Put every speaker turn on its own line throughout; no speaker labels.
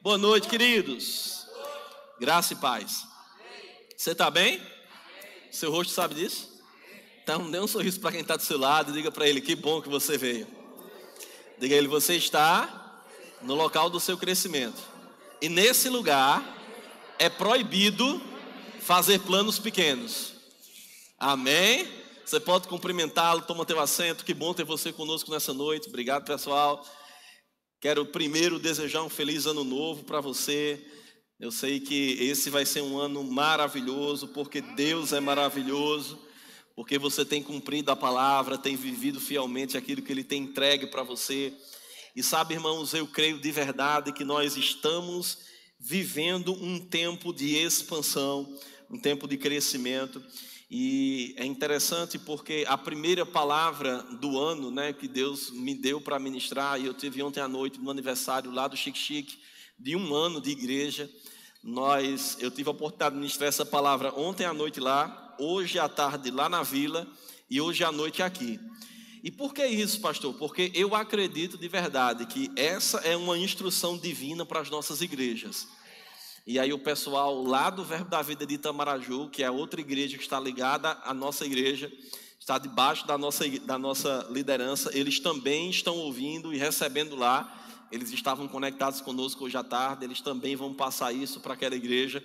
Boa noite, queridos. Graça e paz. Você está bem? Seu rosto sabe disso? Então dê um sorriso para quem está do seu lado e diga para ele: que bom que você veio. Diga a ele: você está no local do seu crescimento. E nesse lugar é proibido fazer planos pequenos. Amém? Você pode cumprimentá-lo, toma teu assento. Que bom ter você conosco nessa noite. Obrigado, pessoal. Quero primeiro desejar um feliz ano novo para você. Eu sei que esse vai ser um ano maravilhoso, porque Deus é maravilhoso, porque você tem cumprido a palavra, tem vivido fielmente aquilo que Ele tem entregue para você. E sabe, irmãos, eu creio de verdade que nós estamos vivendo um tempo de expansão, um tempo de crescimento. E é interessante porque a primeira palavra do ano, que Deus me deu para ministrar, e eu tive ontem à noite no aniversário lá do Chique Chique, de 1 ano de igreja. Eu tive a oportunidade de ministrar essa palavra ontem à noite lá, hoje à tarde lá na vila e hoje à noite aqui. E por que isso, pastor? Porque eu acredito de verdade que essa é uma instrução divina para as nossas igrejas. E aí o pessoal lá do Verbo da Vida de Itamaraju, que é outra igreja que está ligada à nossa igreja, está debaixo da nossa liderança, eles também estão ouvindo e recebendo lá. Eles estavam conectados conosco hoje à tarde, eles também vão passar isso para aquela igreja.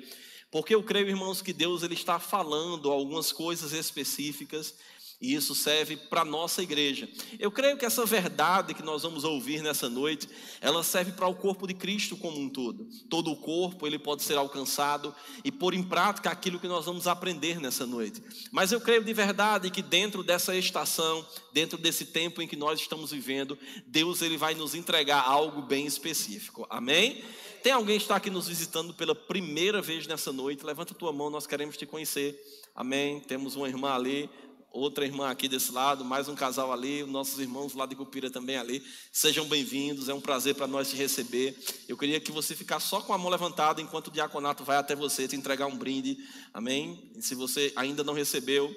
Porque eu creio, irmãos, que Deus ele está falando algumas coisas específicas, e isso serve para a nossa igreja. Eu creio que essa verdade que nós vamos ouvir nessa noite, ela serve para o corpo de Cristo como um todo. Todo o corpo ele pode ser alcançado e pôr em prática aquilo que nós vamos aprender nessa noite. Mas eu creio de verdade que dentro dessa estação, dentro desse tempo em que nós estamos vivendo, Deus ele vai nos entregar algo bem específico. Amém? Tem alguém que está aqui nos visitando pela primeira vez nessa noite? Levanta a tua mão, nós queremos te conhecer. Amém? Temos uma irmã ali, outra irmã aqui desse lado, mais um casal ali, nossos irmãos lá de Cupira também ali. Sejam bem-vindos, é um prazer para nós te receber. Eu queria que você ficasse só com a mão levantada enquanto o diaconato vai até você te entregar um brinde. Amém? E se você ainda não recebeu,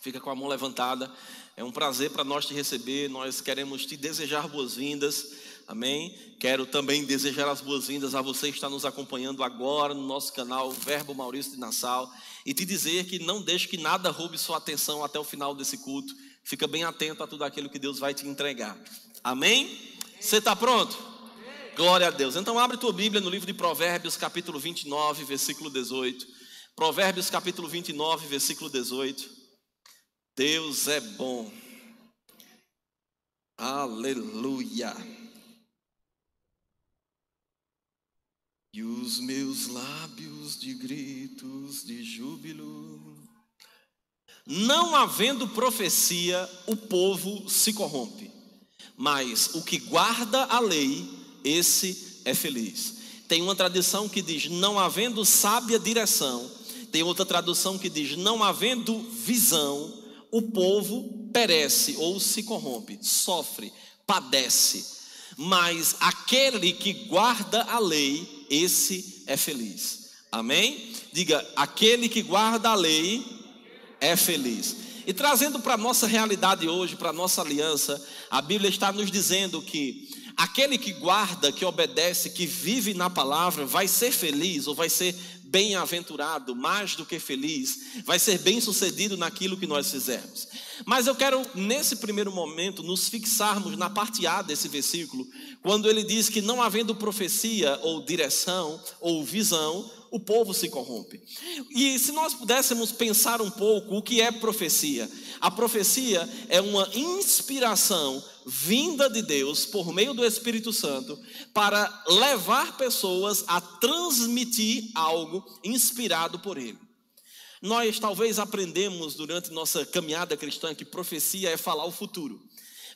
fica com a mão levantada. É um prazer para nós te receber, nós queremos te desejar boas-vindas. Amém? Quero também desejar as boas-vindas a você que está nos acompanhando agora no nosso canal Verbo Maurício de Nassau e te dizer que não deixe que nada roube sua atenção até o final desse culto. Fica bem atento a tudo aquilo que Deus vai te entregar. Amém? Você está pronto? Glória a Deus. Então abre tua Bíblia no livro de Provérbios capítulo 29, versículo 18. Provérbios capítulo 29, versículo 18. Deus é bom. Aleluia. E os meus lábios de gritos de júbilo. Não havendo profecia, o povo se corrompe, mas o que guarda a lei, esse é feliz. Tem uma tradução que diz: não havendo sábia direção. Tem outra tradução que diz: não havendo visão, o povo perece ou se corrompe, sofre, padece. Mas aquele que guarda a lei, esse é feliz. Amém? Diga: aquele que guarda a lei é feliz. E trazendo para a nossa realidade hoje, para a nossa aliança, a Bíblia está nos dizendo que aquele que guarda, que obedece, que vive na palavra, vai ser feliz ou vai ser bem-aventurado, mais do que feliz, vai ser bem-sucedido naquilo que nós fizermos. Mas eu quero, nesse primeiro momento, nos fixarmos na parte A desse versículo, quando ele diz que não havendo profecia, ou direção, ou visão, o povo se corrompe. E se nós pudéssemos pensar um pouco, o que é profecia? A profecia é uma inspiração vinda de Deus, por meio do Espírito Santo, para levar pessoas a transmitir algo inspirado por Ele. Nós talvez aprendemos durante nossa caminhada cristã que profecia é falar o futuro.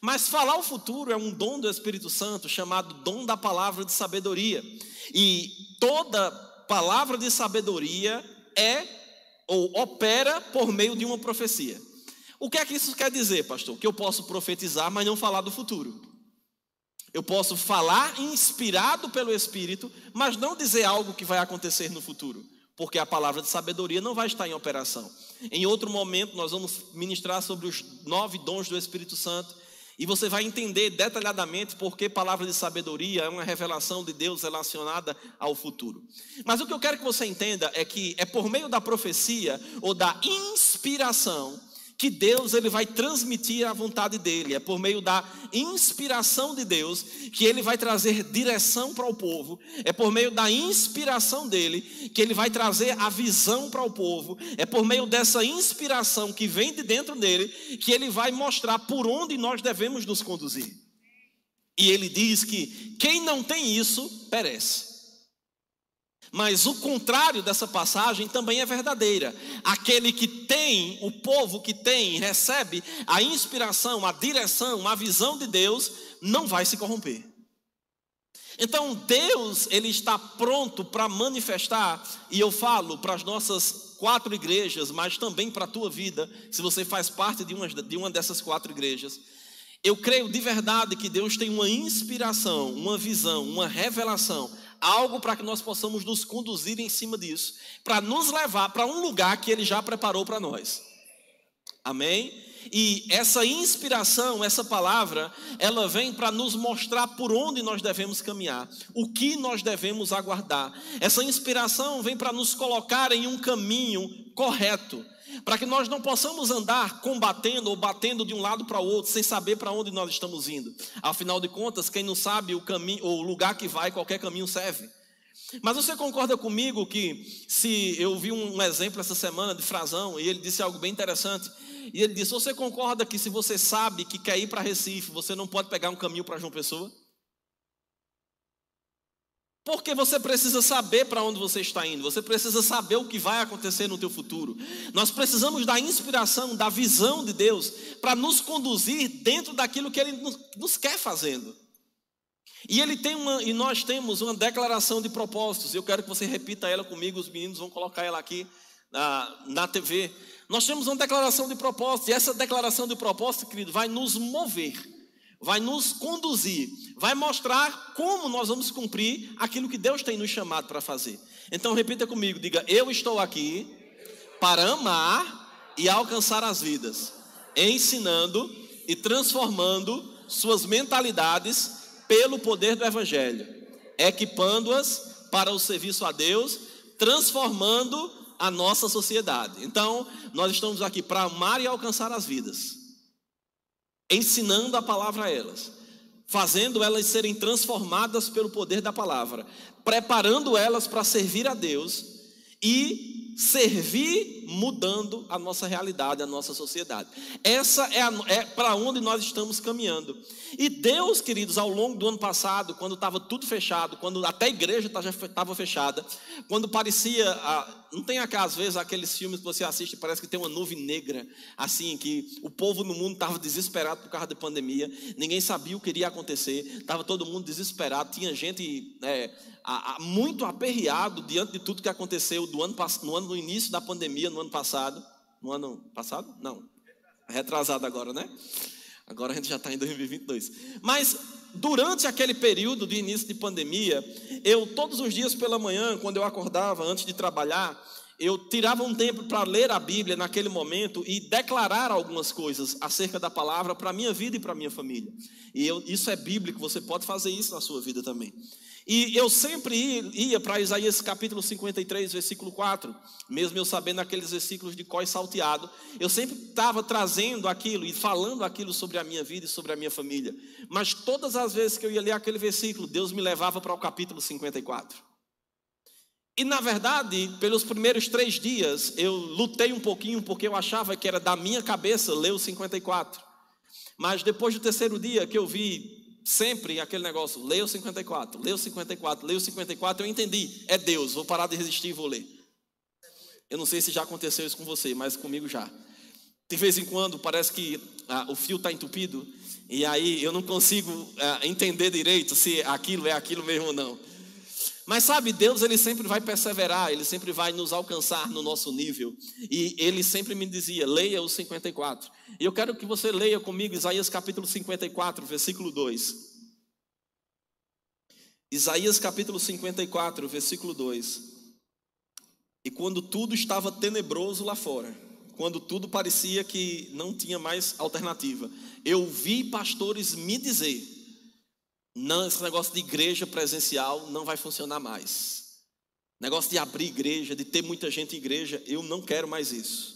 Mas falar o futuro é um dom do Espírito Santo chamado dom da palavra de sabedoria. E toda palavra de sabedoria é ou opera por meio de uma profecia. O que é que isso quer dizer, pastor? Que eu posso profetizar, mas não falar do futuro. Eu posso falar inspirado pelo Espírito, mas não dizer algo que vai acontecer no futuro, porque a palavra de sabedoria não vai estar em operação. Em outro momento nós vamos ministrar sobre os 9 dons do Espírito Santo, E você vai entender detalhadamente porque palavra de sabedoria é uma revelação de Deus relacionada ao futuro. Mas o que eu quero que você entenda é que é por meio da profecia ou da inspiração que Deus ele vai transmitir a vontade dele. É por meio da inspiração de Deus que ele vai trazer direção para o povo. É por meio da inspiração dele que ele vai trazer a visão para o povo. É por meio dessa inspiração que vem de dentro dele que ele vai mostrar por onde nós devemos nos conduzir. E ele diz que quem não tem isso perece. Mas o contrário dessa passagem também é verdadeira. Aquele que tem, o povo que tem, recebe a inspiração, a direção, a visão de Deus, não vai se corromper. Então Deus, ele está pronto para manifestar, e eu falo para as nossas 4 igrejas, mas também para a tua vida, se você faz parte de uma dessas 4 igrejas. Eu creio de verdade que Deus tem uma inspiração, uma visão, uma revelação, algo para que nós possamos nos conduzir em cima disso, para nos levar para um lugar que Ele já preparou para nós. Amém? E essa inspiração, essa palavra, ela vem para nos mostrar por onde nós devemos caminhar, o que nós devemos aguardar. Essa inspiração vem para nos colocar em um caminho correto, para que nós não possamos andar combatendo ou batendo de um lado para o outro, sem saber para onde nós estamos indo. Afinal de contas, quem não sabe o caminho, ou o lugar que vai, qualquer caminho serve. Mas você concorda comigo que, se eu vi um exemplo essa semana de Frazão, e ele disse algo bem interessante, e ele disse: você concorda que se você sabe que quer ir para Recife, você não pode pegar um caminho para João Pessoa? Porque você precisa saber para onde você está indo, você precisa saber o que vai acontecer no teu futuro. Nós precisamos da inspiração, da visão de Deus, para nos conduzir dentro daquilo que Ele nos quer fazendo. E nós temos uma declaração de propósitos. Eu quero que você repita ela comigo, os meninos vão colocar ela aqui na TV. Nós temos uma declaração de propósitos, e essa declaração de propósito, querido, vai nos mover, vai nos conduzir, vai mostrar como nós vamos cumprir aquilo que Deus tem nos chamado para fazer. Então repita comigo, diga: eu estou aqui para amar e alcançar as vidas, ensinando e transformando suas mentalidades pelo poder do Evangelho, equipando-as para o serviço a Deus, transformando a nossa sociedade. Então, nós estamos aqui para amar e alcançar as vidas, ensinando a palavra a elas, fazendo elas serem transformadas pelo poder da palavra, preparando elas para servir a Deus e servir mudando a nossa realidade, a nossa sociedade. Essa é para onde nós estamos caminhando. E Deus, queridos, ao longo do ano passado, quando estava tudo fechado, quando até a igreja estava fechada, quando parecia, não tem às vezes aqueles filmes que você assiste, parece que tem uma nuvem negra, assim, que o povo no mundo estava desesperado por causa da pandemia, ninguém sabia o que iria acontecer, estava todo mundo desesperado, tinha gente muito aperreado diante de tudo que aconteceu no início da pandemia, no ano passado. No ano passado? Não, retrasado agora, né? Agora a gente já está em 2022. Mas durante aquele período de início de pandemia, eu todos os dias pela manhã, quando eu acordava antes de trabalhar, eu tirava um tempo para ler a Bíblia naquele momento e declarar algumas coisas acerca da palavra para a minha vida e para a minha família. E isso é bíblico, você pode fazer isso na sua vida também. E eu sempre ia para Isaías capítulo 53, versículo 4, mesmo eu sabendo aqueles versículos de cós salteado, eu sempre estava trazendo aquilo e falando aquilo sobre a minha vida e sobre a minha família. Mas todas as vezes que eu ia ler aquele versículo, Deus me levava para o capítulo 54. E na verdade, pelos primeiros 3 dias, eu lutei um pouquinho, porque eu achava que era da minha cabeça ler o 54. Mas depois do 3º dia que eu vi sempre aquele negócio, leia o 54, leia o 54, leia o 54, eu entendi, é Deus, vou parar de resistir e vou ler. Eu não sei se já aconteceu isso com você, mas comigo já. De vez em quando parece que o fio está entupido, e aí eu não consigo entender direito se aquilo é aquilo mesmo ou não. Mas sabe, Deus ele sempre vai perseverar, Ele sempre vai nos alcançar no nosso nível. E Ele sempre me dizia, leia o 54. E eu quero que você leia comigo Isaías capítulo 54, versículo 2. Isaías capítulo 54, versículo 2. E quando tudo estava tenebroso lá fora, quando tudo parecia que não tinha mais alternativa, eu vi pastores me dizer: não, esse negócio de igreja presencial não vai funcionar mais. Negócio de abrir igreja, de ter muita gente em igreja, eu não quero mais isso.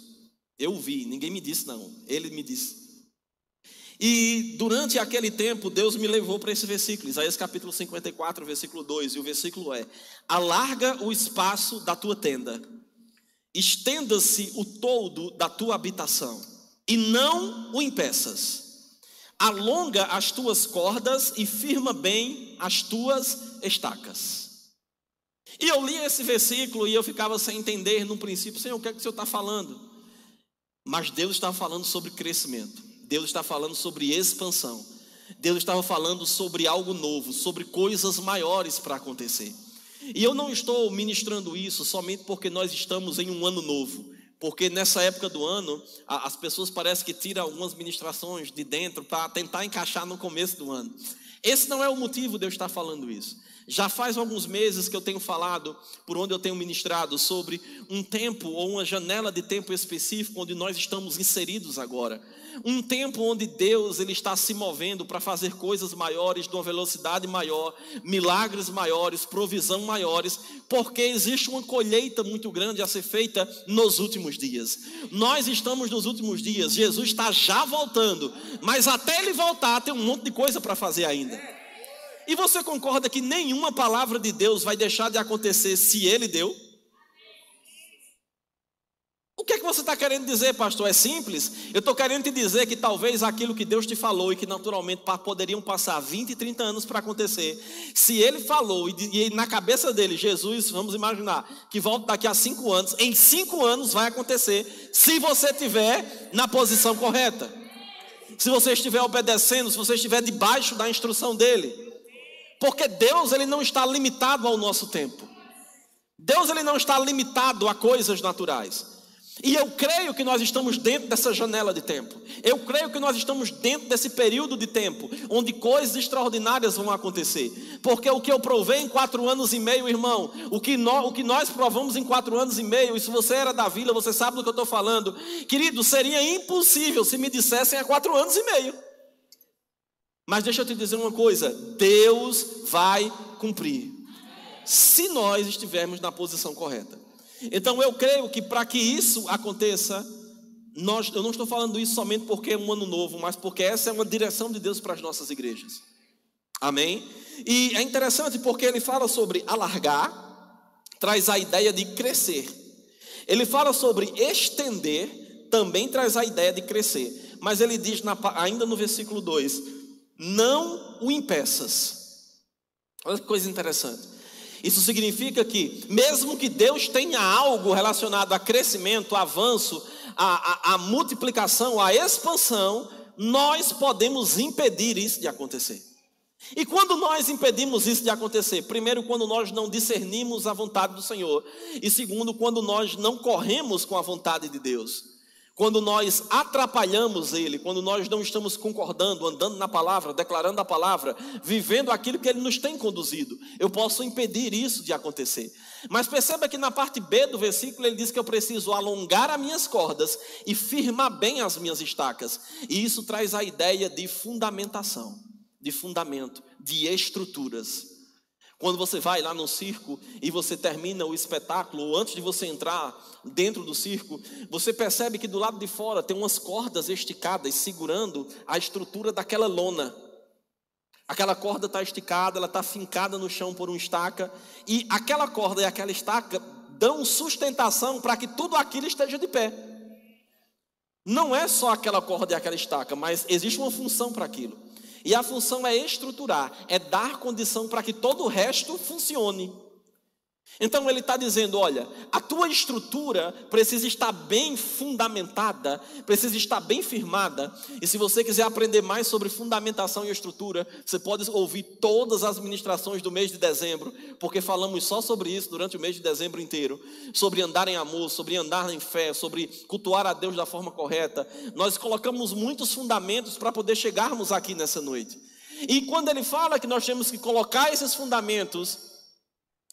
Eu vi, ninguém me disse não, ele me disse. E durante aquele tempo, Deus me levou para esse versículo, Isaías capítulo 54, versículo 2, e o versículo é: alarga o espaço da tua tenda, estenda-se o toldo da tua habitação, e não o impeças. Alonga as tuas cordas e firma bem as tuas estacas. E eu li esse versículo e eu ficava sem entender no princípio: Senhor, o que é que o Senhor está falando? Mas Deus está falando sobre crescimento, Deus está falando sobre expansão, Deus estava falando sobre algo novo, sobre coisas maiores para acontecer. E eu não estou ministrando isso somente porque nós estamos em um ano novo, porque nessa época do ano as pessoas parecem que tiram algumas ministrações de dentro para tentar encaixar no começo do ano. Esse não é o motivo de eu estar falando isso. Já faz alguns meses que eu tenho falado, por onde eu tenho ministrado, sobre um tempo ou uma janela de tempo específico onde nós estamos inseridos agora. Um tempo onde Deus ele está se movendo para fazer coisas maiores, de uma velocidade maior, milagres maiores, provisão maiores, porque existe uma colheita muito grande a ser feita nos últimos dias. Nós estamos nos últimos dias, Jesus está já voltando, mas até ele voltar tem um monte de coisa para fazer ainda. E você concorda que nenhuma palavra de Deus vai deixar de acontecer se ele deu? O que é que você está querendo dizer, pastor? É simples. Eu estou querendo te dizer que talvez aquilo que Deus te falou e que naturalmente poderiam passar 20, 30 anos para acontecer, se ele falou e na cabeça dele, Jesus, vamos imaginar, que volta daqui a 5 anos, em 5 anos vai acontecer, se você estiver na posição correta, se você estiver obedecendo, se você estiver debaixo da instrução dele. Porque Deus ele não está limitado ao nosso tempo. Deus ele não está limitado a coisas naturais. E eu creio que nós estamos dentro dessa janela de tempo. Eu creio que nós estamos dentro desse período de tempo onde coisas extraordinárias vão acontecer. Porque o que eu provei em 4 anos e meio, irmão, o que nós provamos em 4 anos e meio, e se você era da vila, você sabe do que eu estou falando. Querido, seria impossível se me dissessem há 4 anos e meio. Mas deixa eu te dizer uma coisa: Deus vai cumprir, se nós estivermos na posição correta. Então eu creio que para que isso aconteça, eu não estou falando isso somente porque é um ano novo, mas porque essa é uma direção de Deus para as nossas igrejas. Amém? E é interessante porque ele fala sobre alargar, traz a ideia de crescer. Ele fala sobre estender, também traz a ideia de crescer. Mas ele diz ainda no versículo 2, não o impeças. Olha que coisa interessante. Isso significa que mesmo que Deus tenha algo relacionado a crescimento, a avanço, a multiplicação, a expansão, nós podemos impedir isso de acontecer. E quando nós impedimos isso de acontecer? Primeiro, quando nós não discernimos a vontade do Senhor. E segundo, quando nós não corremos com a vontade de Deus. Quando nós atrapalhamos Ele, quando nós não estamos concordando, andando na palavra, declarando a palavra, vivendo aquilo que Ele nos tem conduzido, eu posso impedir isso de acontecer. Mas perceba que na parte B do versículo ele diz que eu preciso alongar as minhas cordas e firmar bem as minhas estacas. E isso traz a ideia de fundamentação, de fundamento, de estruturas. Quando você vai lá no circo e você termina o espetáculo, ou antes de você entrar dentro do circo, você percebe que do lado de fora tem umas cordas esticadas segurando a estrutura daquela lona. Aquela corda está esticada, ela está fincada no chão por uma estaca, e aquela corda e aquela estaca dão sustentação para que tudo aquilo esteja de pé. Não é só aquela corda e aquela estaca, mas existe uma função para aquilo. E a função é estruturar, é dar condição para que todo o resto funcione. Então ele está dizendo, olha, a tua estrutura precisa estar bem fundamentada, precisa estar bem firmada. E se você quiser aprender mais sobre fundamentação e estrutura, você pode ouvir todas as ministrações do mês de dezembro, porque falamos só sobre isso durante o mês de dezembro inteiro. Sobre andar em amor, sobre andar em fé, sobre cultuar a Deus da forma correta. Nós colocamos muitos fundamentos para poder chegarmos aqui nessa noite. E quando ele fala que nós temos que colocar esses fundamentos,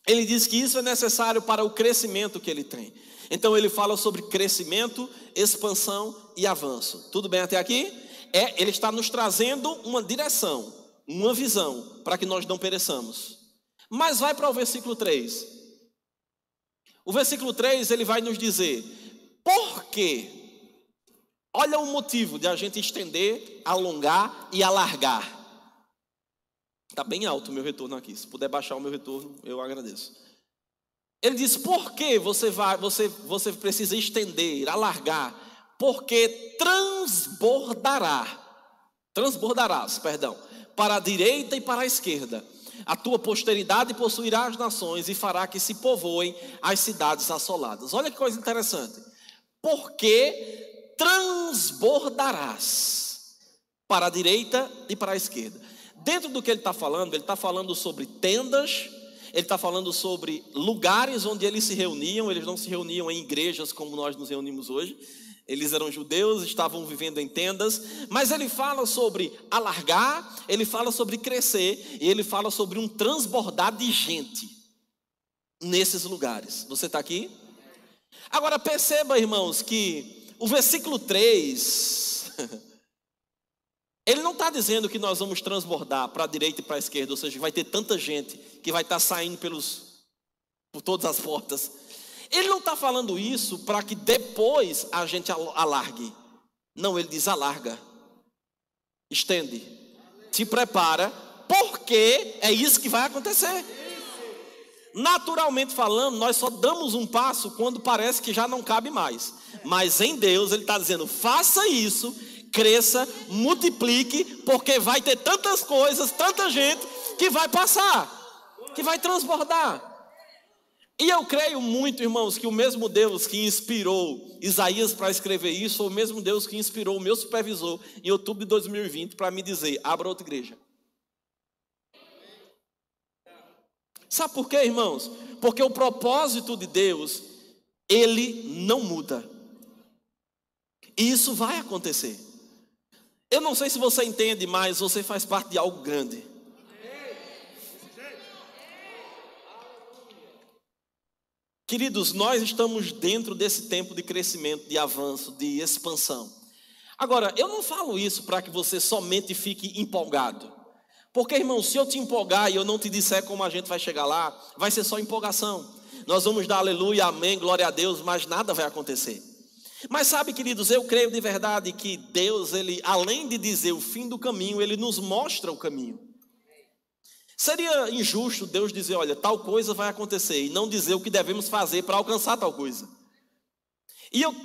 Ele diz que isso é necessário para o crescimento que ele tem. Então ele fala sobre crescimento, expansão e avanço. Tudo bem até aqui? Ele está nos trazendo uma direção, uma visão, para que nós não pereçamos. Mas vai para o versículo 3. O versículo 3 ele vai nos dizer, por quê? Olha o motivo de a gente estender, alongar e alargar. Está bem alto o meu retorno aqui. Se puder baixar o meu retorno, eu agradeço. Ele diz, por que você precisa estender, alargar? Porque transbordarás, para a direita e para a esquerda. A tua posteridade possuirá as nações e fará que se povoem as cidades assoladas. Olha que coisa interessante. Porque transbordarás para a direita e para a esquerda. Dentro do que ele está falando sobre tendas, ele está falando sobre lugares onde eles se reuniam. Eles não se reuniam em igrejas como nós nos reunimos hoje. Eles eram judeus, estavam vivendo em tendas. Mas ele fala sobre alargar, ele fala sobre crescer, e ele fala sobre um transbordar de gente nesses lugares. Você está aqui? Agora perceba, irmãos, que o versículo 3... ele não está dizendo que nós vamos transbordar para a direita e para a esquerda, ou seja, vai ter tanta gente que vai estar saindo por todas as portas. Ele não está falando isso para que depois a gente alargue. Não, ele diz alarga, estende, te prepara, porque é isso que vai acontecer. Naturalmente falando, nós só damos um passo quando parece que já não cabe mais. Mas em Deus ele está dizendo, faça isso, cresça, multiplique, porque vai ter tantas coisas, tanta gente que vai passar, que vai transbordar. E eu creio muito, irmãos, que o mesmo Deus que inspirou Isaías para escrever isso, foi o mesmo Deus que inspirou o meu supervisor em outubro de 2020 para me dizer, abra outra igreja. Sabe por quê, irmãos? Porque o propósito de Deus, ele não muda. E isso vai acontecer. Eu não sei se você entende, mas você faz parte de algo grande. Queridos, nós estamos dentro desse tempo de crescimento, de avanço, de expansão. Agora, eu não falo isso para que você somente fique empolgado. Porque, irmão, se eu te empolgar e eu não te disser como a gente vai chegar lá, vai ser só empolgação. Nós vamos dar aleluia, amém, glória a Deus, mas nada vai acontecer. Mas sabe, queridos, eu creio de verdade que Deus, ele, além de dizer o fim do caminho, ele nos mostra o caminho. Seria injusto Deus dizer, olha, tal coisa vai acontecer, e não dizer o que devemos fazer para alcançar tal coisa.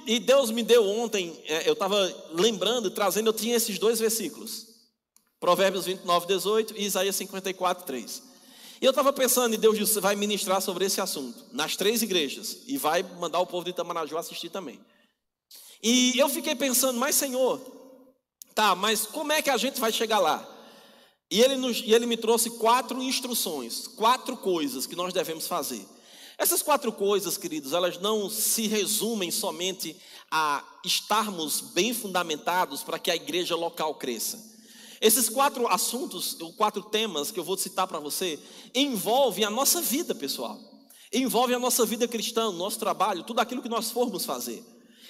E Deus me deu ontem, eu estava lembrando, trazendo, eu tinha esses dois versículos. Provérbios 29, 18 e Isaías 54, 3. E eu estava pensando, e Deus disse, você vai ministrar sobre esse assunto, nas 3 igrejas, e vai mandar o povo de Itamaraju assistir também. E eu fiquei pensando, mas Senhor, tá, mas como é que a gente vai chegar lá? E ele me trouxe 4 instruções, 4 coisas que nós devemos fazer. Essas 4 coisas, queridos, elas não se resumem somente a estarmos bem fundamentados para que a igreja local cresça. Esses 4 assuntos, 4 temas que eu vou citar para você, envolvem a nossa vida pessoal, envolvem a nossa vida cristã, o nosso trabalho, tudo aquilo que nós formos fazer.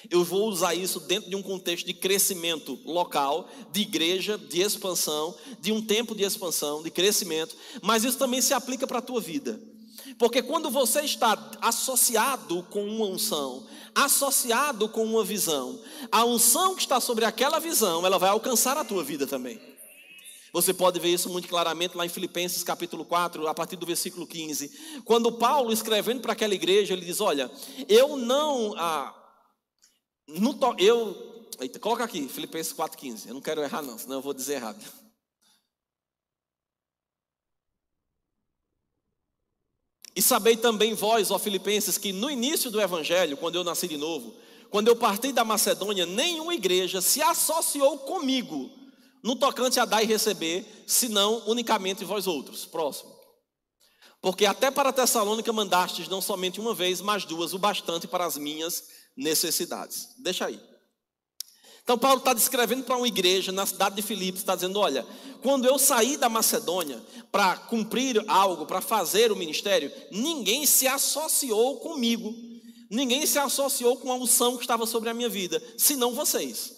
Eu vou usar isso dentro de um contexto de crescimento local, de igreja, de expansão, de um tempo de expansão, de crescimento, mas isso também se aplica para a tua vida. Porque quando você está associado com uma unção, associado com uma visão, a unção que está sobre aquela visão, ela vai alcançar a tua vida também. Você pode ver isso muito claramente lá em Filipenses capítulo 4, a partir do versículo 15. Quando Paulo, escrevendo para aquela igreja, ele diz, olha, eu não... Eita, coloca aqui, Filipenses 4,15. Eu não quero errar não, senão eu vou dizer errado. E sabei também vós, ó Filipenses, que no início do evangelho, quando eu nasci de novo, quando eu parti da Macedônia, nenhuma igreja se associou comigo no tocante a dar e receber, senão unicamente vós outros. Próximo. Porque até para Tessalônica mandastes não somente uma vez, mas 2, o bastante para as minhas necessidades. Deixa aí. Então Paulo está descrevendo para uma igreja na cidade de Filipos, está dizendo: olha, quando eu saí da Macedônia para cumprir algo, para fazer o ministério, ninguém se associou comigo, ninguém se associou com a unção que estava sobre a minha vida, senão vocês,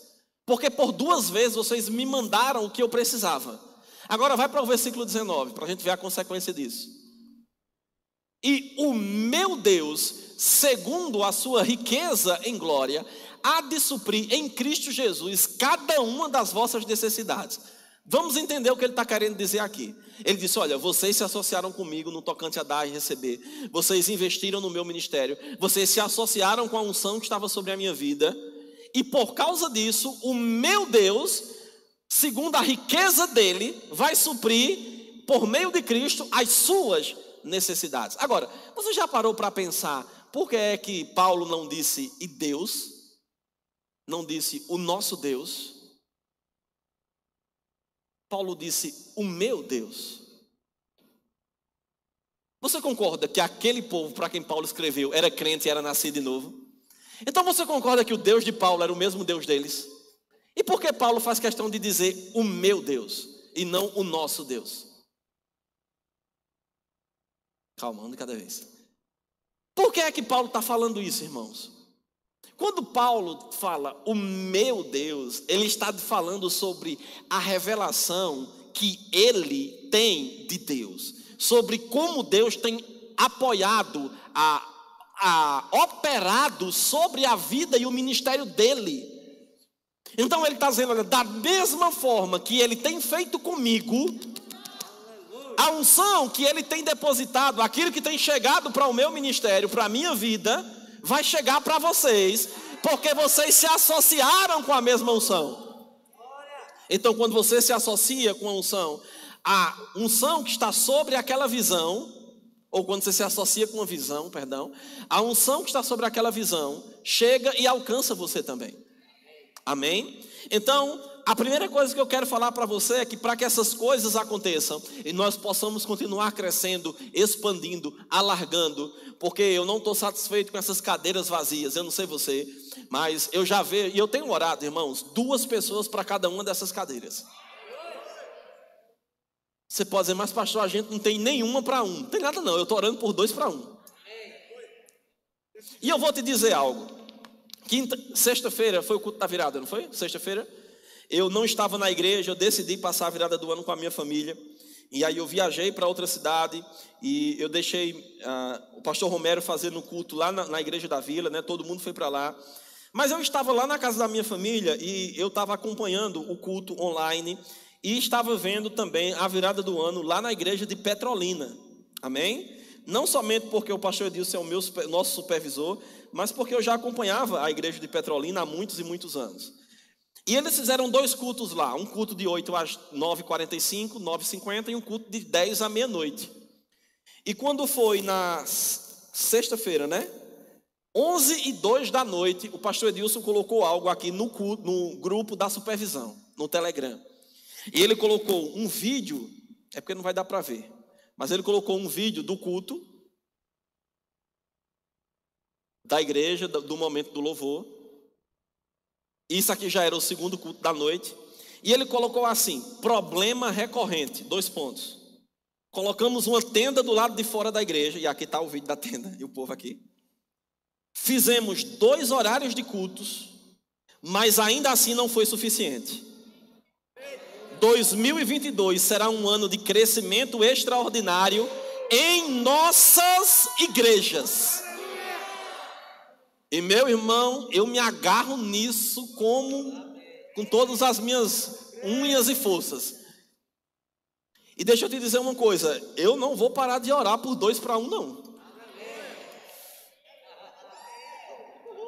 porque por 2 vezes vocês me mandaram o que eu precisava. Agora vai para o versículo 19, para a gente ver a consequência disso. E o meu Deus, segundo a sua riqueza em glória, há de suprir em Cristo Jesus cada uma das vossas necessidades. Vamos entender o que ele está querendo dizer aqui. Ele disse: olha, vocês se associaram comigo no tocante a dar e receber, vocês investiram no meu ministério, vocês se associaram com a unção que estava sobre a minha vida, e por causa disso, o meu Deus, segundo a riqueza dele, vai suprir, por meio de Cristo, as suas necessidades. Agora, você já parou para pensar por que é que Paulo não disse "e Deus", não disse "o nosso Deus"? Paulo disse "o meu Deus". Você concorda que aquele povo para quem Paulo escreveu era crente e era nascido de novo? Então você concorda que o Deus de Paulo era o mesmo Deus deles? E por que Paulo faz questão de dizer "o meu Deus" e não "o nosso Deus"? Calma, um de cada vez. Por que é que Paulo está falando isso, irmãos? Quando Paulo fala "o meu Deus", ele está falando sobre a revelação que ele tem de Deus, sobre como Deus tem apoiado, operado sobre a vida e o ministério dele. Então ele está dizendo: olha, da mesma forma que ele tem feito comigo, a unção que ele tem depositado, aquilo que tem chegado para o meu ministério, para a minha vida, vai chegar para vocês, porque vocês se associaram com a mesma unção. Então, quando você se associa com a unção que está sobre aquela visão, ou quando você se associa com uma visão, a unção que está sobre aquela visão chega e alcança você também. Amém? Então, a primeira coisa que eu quero falar para você é que para que essas coisas aconteçam e nós possamos continuar crescendo, expandindo, alargando, porque eu não estou satisfeito com essas cadeiras vazias, eu não sei você, mas eu já vejo, e eu tenho orado, irmãos, 2 pessoas para cada uma dessas cadeiras. Você pode dizer: mas pastor, a gente não tem nenhuma para 1. Não tem nada não, eu estou orando por 2 para 1. E eu vou te dizer algo. Sexta-feira foi o culto da virada, não foi? Sexta-feira eu não estava na igreja, eu decidi passar a virada do ano com a minha família. E aí eu viajei para outra cidade e eu deixei o pastor Romero fazendo o culto lá na igreja da vila, né? Todo mundo foi para lá. Mas eu estava lá na casa da minha família e eu estava acompanhando o culto online e estava vendo também a virada do ano lá na igreja de Petrolina. Amém? Não somente porque o pastor Edilson é o nosso supervisor, mas porque eu já acompanhava a igreja de Petrolina há muitos e muitos anos. E eles fizeram 2 cultos lá, um culto de 8 às 9h45, 9h50 e um culto de 10 à meia-noite. E quando foi na sexta-feira, né? 11h02 da noite, o pastor Edilson colocou algo aqui no grupo da supervisão, no Telegram. E ele colocou um vídeo, é porque não vai dar para ver, mas ele colocou um vídeo do culto da igreja, do momento do louvor. Isso aqui já era o segundo culto da noite. E ele colocou assim: problema recorrente, 2 pontos. Colocamos uma tenda do lado de fora da igreja, e aqui está o vídeo da tenda, e o povo aqui. Fizemos 2 horários de cultos, mas ainda assim não foi suficiente. 2022 será um ano de crescimento extraordinário em nossas igrejas. E meu irmão, eu me agarro nisso com todas as minhas unhas e forças. E deixa eu te dizer uma coisa, eu não vou parar de orar por 2 para 1 não.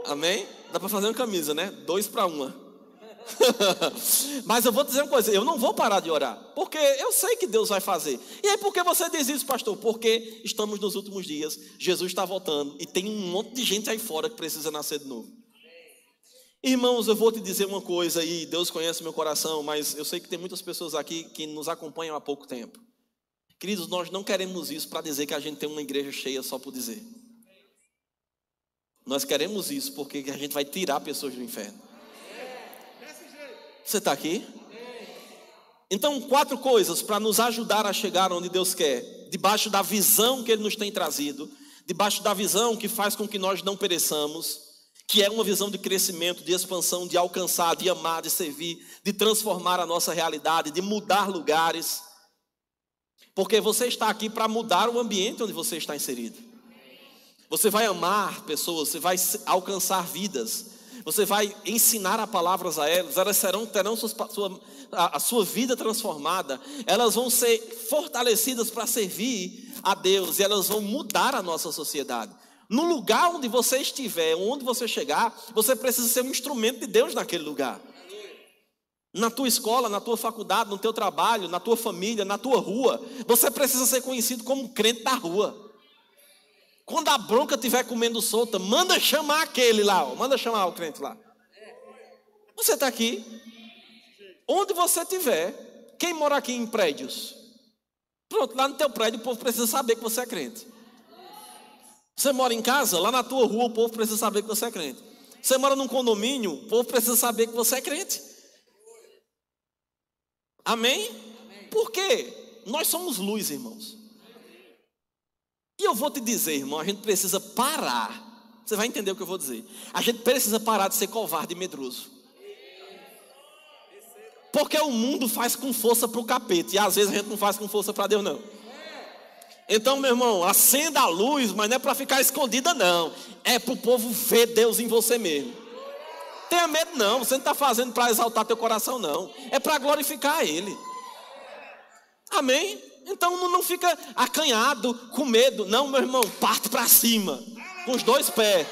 Amém? Dá para fazer uma camisa, né? 2 para 1. Mas eu vou te dizer uma coisa, eu não vou parar de orar, porque eu sei que Deus vai fazer. E aí por que você diz isso, pastor? Porque estamos nos últimos dias, Jesus está voltando e tem um monte de gente aí fora que precisa nascer de novo. Irmãos, eu vou te dizer uma coisa, e Deus conhece meu coração, mas eu sei que tem muitas pessoas aqui que nos acompanham há pouco tempo. Queridos, nós não queremos isso para dizer que a gente tem uma igreja cheia só por dizer. Nós queremos isso porque a gente vai tirar pessoas do inferno. Você está aqui? Então, 4 coisas para nos ajudar a chegar onde Deus quer. Debaixo da visão que Ele nos tem trazido. Debaixo da visão que faz com que nós não pereçamos. Que é uma visão de crescimento, de expansão, de alcançar, de amar, de servir, de transformar a nossa realidade, de mudar lugares. Porque você está aqui para mudar o ambiente onde você está inserido. Você vai amar pessoas, você vai alcançar vidas. Você vai ensinar a palavras a elas, elas terão a sua vida transformada. Elas vão ser fortalecidas para servir a Deus e elas vão mudar a nossa sociedade. No lugar onde você estiver, onde você chegar, você precisa ser um instrumento de Deus naquele lugar. Na tua escola, na tua faculdade, no teu trabalho, na tua família, na tua rua, você precisa ser conhecido como um crente da rua. Quando a bronca estiver comendo solta, manda chamar aquele lá, manda chamar o crente lá. Você está aqui, onde você estiver, quem mora aqui em prédios? Pronto, lá no teu prédio o povo precisa saber que você é crente. Você mora em casa, lá na tua rua o povo precisa saber que você é crente. Você mora num condomínio, o povo precisa saber que você é crente. Amém? Por quê? Nós somos luz, irmãos. E eu vou te dizer, irmão, a gente precisa parar. Você vai entender o que eu vou dizer. A gente precisa parar de ser covarde e medroso. Porque o mundo faz com força para o capeta. E às vezes a gente não faz com força para Deus, não. Então, meu irmão, acenda a luz, mas não é para ficar escondida, não. É para o povo ver Deus em você mesmo. Tenha medo, não. Você não está fazendo para exaltar teu coração, não. É para glorificar Ele. Amém? Então não fica acanhado, com medo. Não, meu irmão, parte para cima. Com os 2 pés.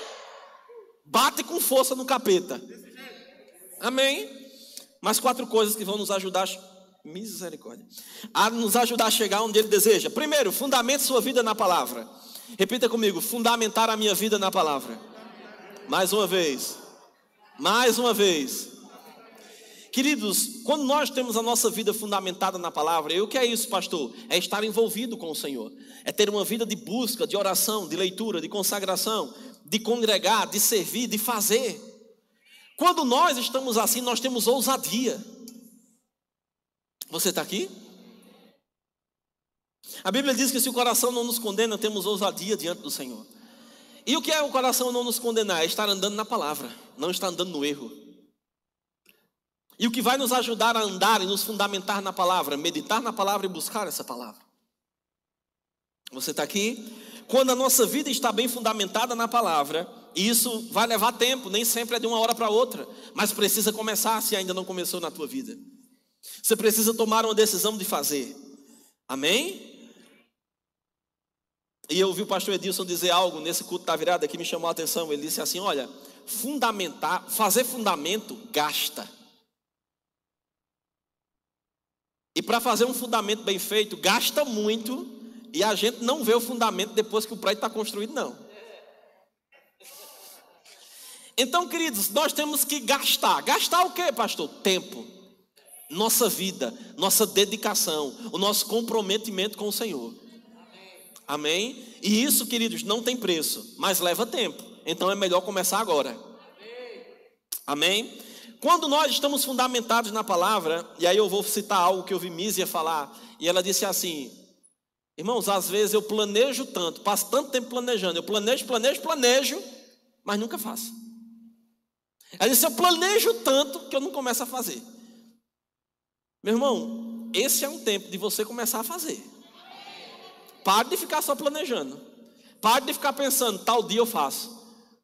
Bate com força no capeta. Amém? Mais 4 coisas que vão nos ajudar, misericórdia, a nos ajudar a chegar onde Ele deseja. Primeiro, fundamente sua vida na palavra. Repita comigo, fundamentar a minha vida na palavra. Mais uma vez. Mais uma vez. Queridos, quando nós temos a nossa vida fundamentada na palavra, e o que é isso, pastor? É estar envolvido com o Senhor. É ter uma vida de busca, de oração, de leitura, de consagração, de congregar, de servir, de fazer. Quando nós estamos assim, nós temos ousadia. Você está aqui? A Bíblia diz que se o coração não nos condena, temos ousadia diante do Senhor. E o que é o coração não nos condenar? É estar andando na palavra, não estar andando no erro. E o que vai nos ajudar a andar e nos fundamentar na palavra? Meditar na palavra e buscar essa palavra. Você está aqui? Quando a nossa vida está bem fundamentada na palavra, e isso vai levar tempo, nem sempre é de uma hora para outra, mas precisa começar se ainda não começou na tua vida. Você precisa tomar uma decisão de fazer. Amém? E eu ouvi o pastor Edilson dizer algo nesse culto da virada que me chamou a atenção. Ele disse assim, olha, fazer fundamento gasta. E para fazer um fundamento bem feito, gasta muito. E a gente não vê o fundamento depois que o prédio está construído, não. Então, queridos, nós temos que gastar. Gastar o quê, pastor? Tempo. Nossa vida, nossa dedicação, o nosso comprometimento com o Senhor. Amém? E isso, queridos, não tem preço, mas leva tempo. Então é melhor começar agora. Amém? Quando nós estamos fundamentados na palavra, e aí eu vou citar algo que eu vi Mísia falar, e ela disse assim, irmãos, às vezes eu planejo tanto, passo tanto tempo planejando, eu planejo, mas nunca faço. Ela disse, eu planejo tanto que eu não começo a fazer. Meu irmão, esse é um tempo de você começar a fazer. Pare de ficar só planejando. Pare de ficar pensando, tal dia eu faço,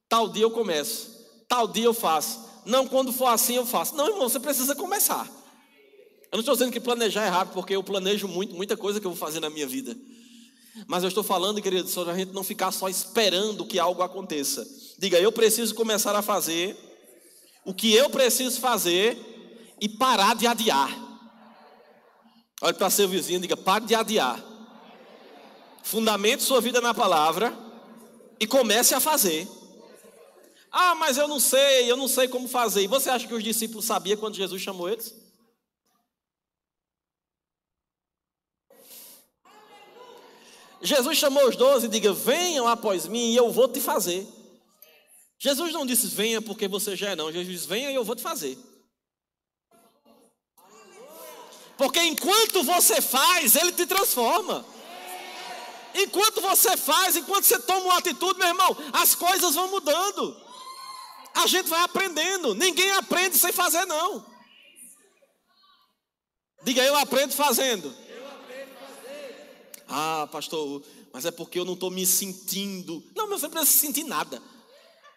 tal dia eu começo, tal dia eu faço. Não, quando for assim eu faço. Não, irmão, você precisa começar. Eu não estou dizendo que planejar é errado, porque eu planejo muita coisa que eu vou fazer na minha vida. Mas eu estou falando, querido, sobre a gente não ficar só esperando que algo aconteça. Diga, eu preciso começar a fazer o que eu preciso fazer e parar de adiar. Olhe para seu vizinho e diga, pare de adiar. Fundamente sua vida na palavra e comece a fazer. Ah, mas eu não sei como fazer. E você acha que os discípulos sabiam quando Jesus chamou eles? Jesus chamou os 12 e diga, venham após mim e eu vou te fazer. Jesus não disse, venha porque você já é não. Jesus disse, venha e eu vou te fazer. Porque enquanto você faz, Ele te transforma. Enquanto você faz, enquanto você toma uma atitude, meu irmão, as coisas vão mudando. A gente vai aprendendo. Ninguém aprende sem fazer, não. Diga, eu aprendo fazendo. Ah, pastor, mas é porque eu não estou me sentindo. Não, mas você não precisa sentir nada.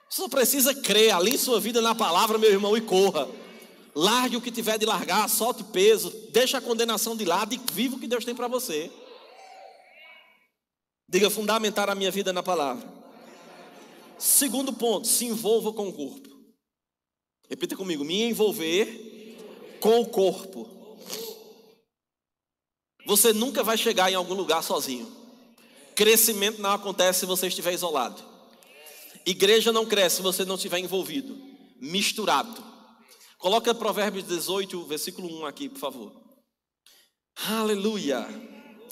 Você só precisa crer, alinhe sua vida na palavra, meu irmão, e corra. Largue o que tiver de largar, solte peso, deixe a condenação de lado e viva o que Deus tem para você. Diga, fundamentar a minha vida na palavra. Segundo ponto, se envolva com o corpo. Repita comigo, me envolver com o corpo. Você nunca vai chegar em algum lugar sozinho. Crescimento não acontece se você estiver isolado. Igreja não cresce se você não estiver envolvido, misturado. Coloca Provérbios 18, versículo 1 aqui, por favor. Aleluia,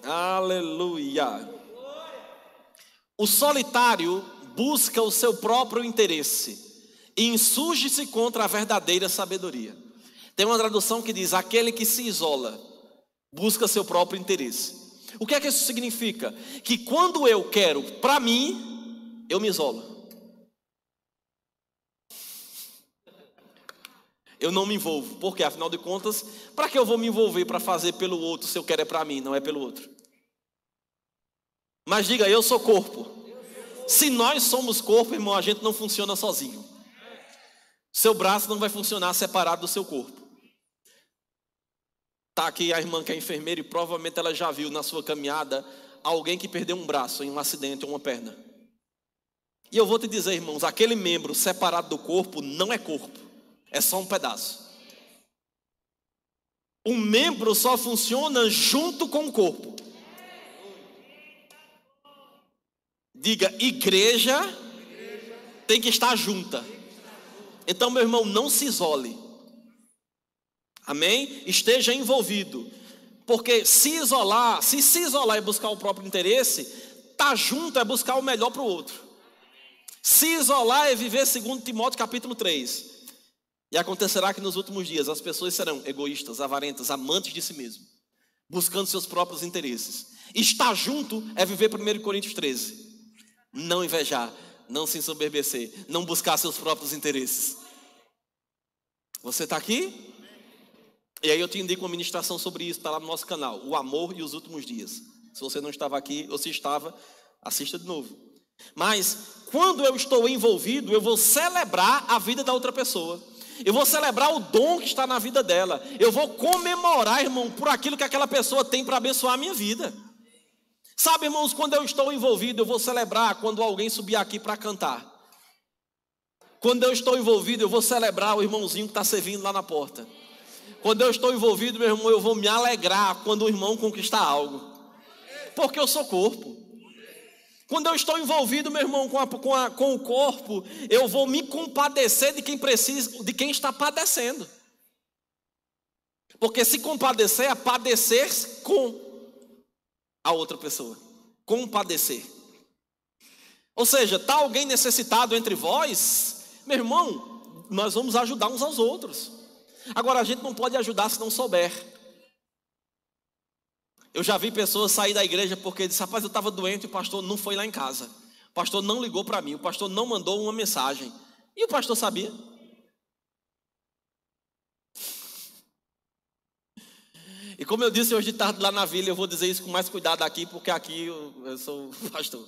aleluia. O solitário busca o seu próprio interesse e insurge-se contra a verdadeira sabedoria. Tem uma tradução que diz, aquele que se isola busca seu próprio interesse. O que é que isso significa? Que quando eu quero para mim, eu me isolo. Eu não me envolvo, porque afinal de contas, para que eu vou me envolver para fazer pelo outro se eu quero é para mim, não é pelo outro? Mas diga, eu sou corpo. Se nós somos corpo, irmão, a gente não funciona sozinho. Seu braço não vai funcionar separado do seu corpo. Está aqui a irmã que é enfermeira e provavelmente ela já viu na sua caminhada alguém que perdeu um braço em um acidente ou uma perna. E eu vou te dizer, irmãos, aquele membro separado do corpo não é corpo. É só um pedaço. Um membro só funciona junto com o corpo. Diga, igreja tem que estar junta. Então, meu irmão, não se isole. Amém? Esteja envolvido. Porque se isolar e buscar o próprio interesse, estar junto é buscar o melhor para o outro. Se isolar é viver segundo Timóteo capítulo 3. E acontecerá que nos últimos dias as pessoas serão egoístas, avarentas, amantes de si mesmo, buscando seus próprios interesses. Estar junto é viver 1 Coríntios 13. Não invejar, não se ensoberbecer, não buscar seus próprios interesses. Você está aqui? E aí eu te indico uma ministração sobre isso, está lá no nosso canal, o amor e os últimos dias. Se você não estava aqui, ou se estava, assista de novo. Mas quando eu estou envolvido, eu vou celebrar a vida da outra pessoa. Eu vou celebrar o dom que está na vida dela. Eu vou comemorar, irmão, por aquilo que aquela pessoa tem para abençoar a minha vida. Sabe, irmãos, quando eu estou envolvido, eu vou celebrar quando alguém subir aqui para cantar. Quando eu estou envolvido, eu vou celebrar o irmãozinho que está servindo lá na porta. Quando eu estou envolvido, meu irmão, eu vou me alegrar quando o irmão conquistar algo. Porque eu sou corpo. Quando eu estou envolvido, meu irmão, com o corpo, eu vou me compadecer de quem precisa, de quem está padecendo. Porque se compadecer é padecer com a outra pessoa. Compadecer. Ou seja, está alguém necessitado entre vós, meu irmão, nós vamos ajudar uns aos outros. Agora, a gente não pode ajudar se não souber. Eu já vi pessoas sair da igreja porque disse, rapaz, eu estava doente e o pastor não foi lá em casa. O pastor não ligou para mim, o pastor não mandou uma mensagem. E o pastor sabia. E como eu disse hoje de tarde lá na vila, eu vou dizer isso com mais cuidado aqui, porque aqui eu sou pastor.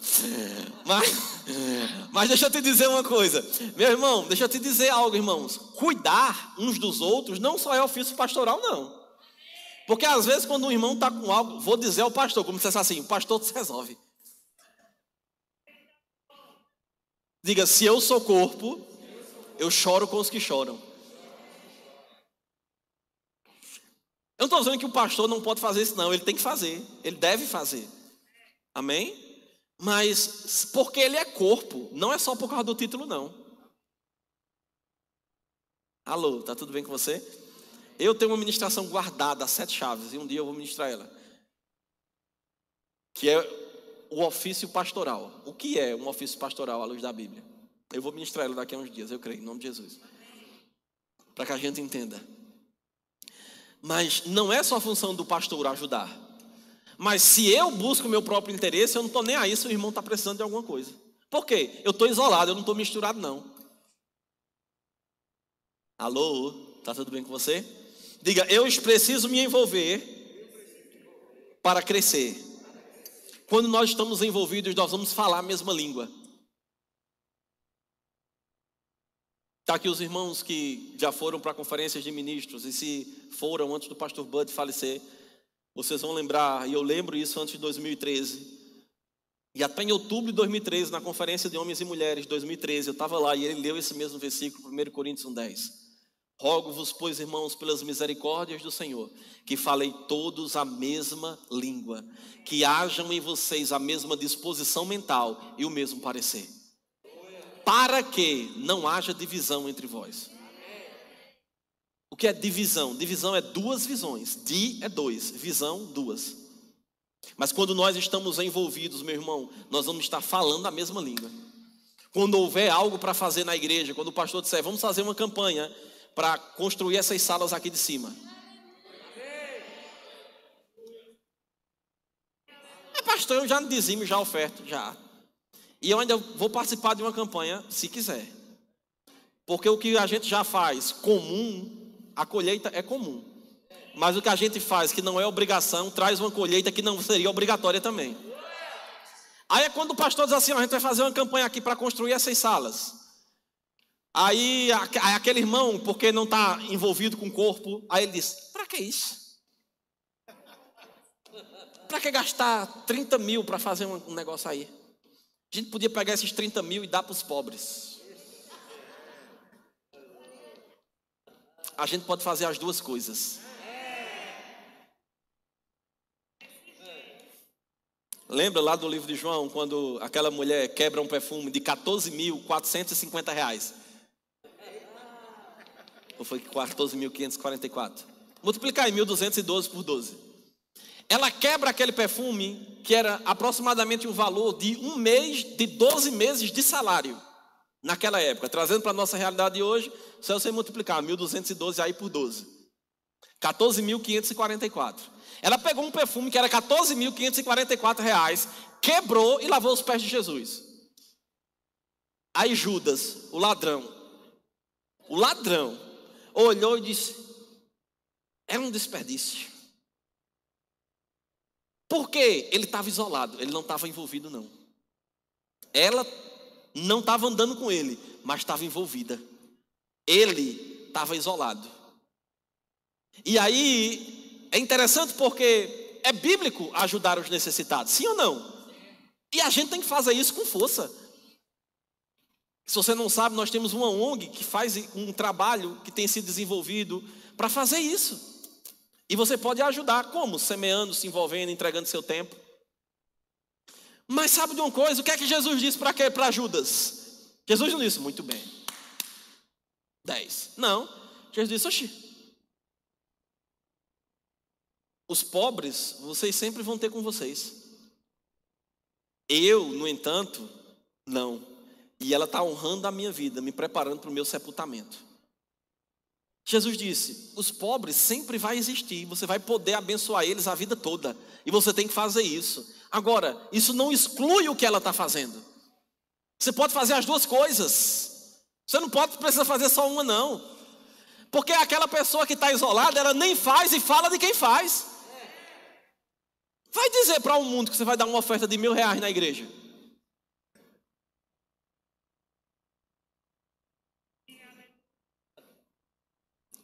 Mas deixa eu te dizer uma coisa. Meu irmão, deixa eu te dizer algo, irmãos. Cuidar uns dos outros não só é ofício pastoral, não. Porque às vezes quando um irmão está com algo, vou dizer ao pastor, como se fosse assim, o pastor se resolve. Diga, se eu sou corpo, eu choro com os que choram. Eu não estou dizendo que o pastor não pode fazer isso, não. Ele tem que fazer, ele deve fazer. Amém? Mas porque ele é corpo, não é só por causa do título, não. Alô, tá tudo bem com você? Eu tenho uma ministração guardada, 7 chaves, e um dia eu vou ministrar ela. Que é o ofício pastoral. O que é um ofício pastoral à luz da Bíblia? Eu vou ministrar ela daqui a uns dias, eu creio, em nome de Jesus. Para que a gente entenda. Mas não é só a função do pastor ajudar. Mas se eu busco o meu próprio interesse, eu não estou nem aí se o irmão está precisando de alguma coisa. Por quê? Eu estou isolado, eu não estou misturado não. Alô? Está tudo bem com você? Diga, eu preciso me envolver para crescer. Quando nós estamos envolvidos, nós vamos falar a mesma língua. Está aqui os irmãos que já foram para conferências de ministros, e se foram antes do pastor Bud falecer, vocês vão lembrar, e eu lembro isso antes de 2013, e até em outubro de 2013, na conferência de homens e mulheres de 2013, eu estava lá e ele leu esse mesmo versículo, 1 Coríntios 1:10. Rogo-vos, pois, irmãos, pelas misericórdias do Senhor, que falei todos a mesma língua, que hajam em vocês a mesma disposição mental e o mesmo parecer, para que não haja divisão entre vós. O que é divisão? Divisão é duas visões. Di é dois, visão duas. Mas quando nós estamos envolvidos, meu irmão, nós vamos estar falando a mesma língua. Quando houver algo para fazer na igreja, quando o pastor disser, vamos fazer uma campanha para construir essas salas aqui de cima. Pastor, eu já dizimo, já oferto, já. E eu ainda vou participar de uma campanha, se quiser. Porque o que a gente já faz comum, a colheita é comum. Mas o que a gente faz que não é obrigação, traz uma colheita que não seria obrigatória também. Aí é quando o pastor diz assim, a gente vai fazer uma campanha aqui para construir essas salas. Aí aquele irmão, porque não está envolvido com o corpo, aí ele diz, para que isso? Para que gastar 30 mil para fazer um negócio aí? A gente podia pegar esses 30 mil e dar para os pobres. A gente pode fazer as duas coisas. Lembra lá do livro de João, quando aquela mulher quebra um perfume de 14.450 reais? Ou foi 14.544? Multiplicar aí 1.212 por 12. Ela quebra aquele perfume que era aproximadamente o valor de um mês, de 12 meses de salário. Naquela época, trazendo para a nossa realidade de hoje, se você multiplicar 1.212 aí por 12. 14.544. Ela pegou um perfume que era 14.544 reais, quebrou e lavou os pés de Jesus. Aí Judas, o ladrão, olhou e disse, é um desperdício. Porque ele estava isolado, ele não estava envolvido não. Ela não estava andando com ele, mas estava envolvida. Ele estava isolado. E aí, é interessante porque é bíblico ajudar os necessitados, sim ou não? E a gente tem que fazer isso com força. Se você não sabe, nós temos uma ONG que faz um trabalho que tem sido desenvolvido para fazer isso. E você pode ajudar, como? Semeando, se envolvendo, entregando seu tempo. Mas sabe de uma coisa? O que é que Jesus disse para quê? Para Judas? Jesus não disse, muito bem, 10. Não, Jesus disse, oxi, os pobres, vocês sempre vão ter com vocês. Eu, no entanto, não. E ela está honrando a minha vida, me preparando para o meu sepultamento. Jesus disse, os pobres sempre vai existir, você vai poder abençoar eles a vida toda, e você tem que fazer isso. Agora, isso não exclui o que ela está fazendo. Você pode fazer as duas coisas. Você não precisa fazer só uma não. Porque aquela pessoa que está isolada, ela nem faz e fala de quem faz. Vai dizer para o mundo que você vai dar uma oferta de R$1.000 na igreja.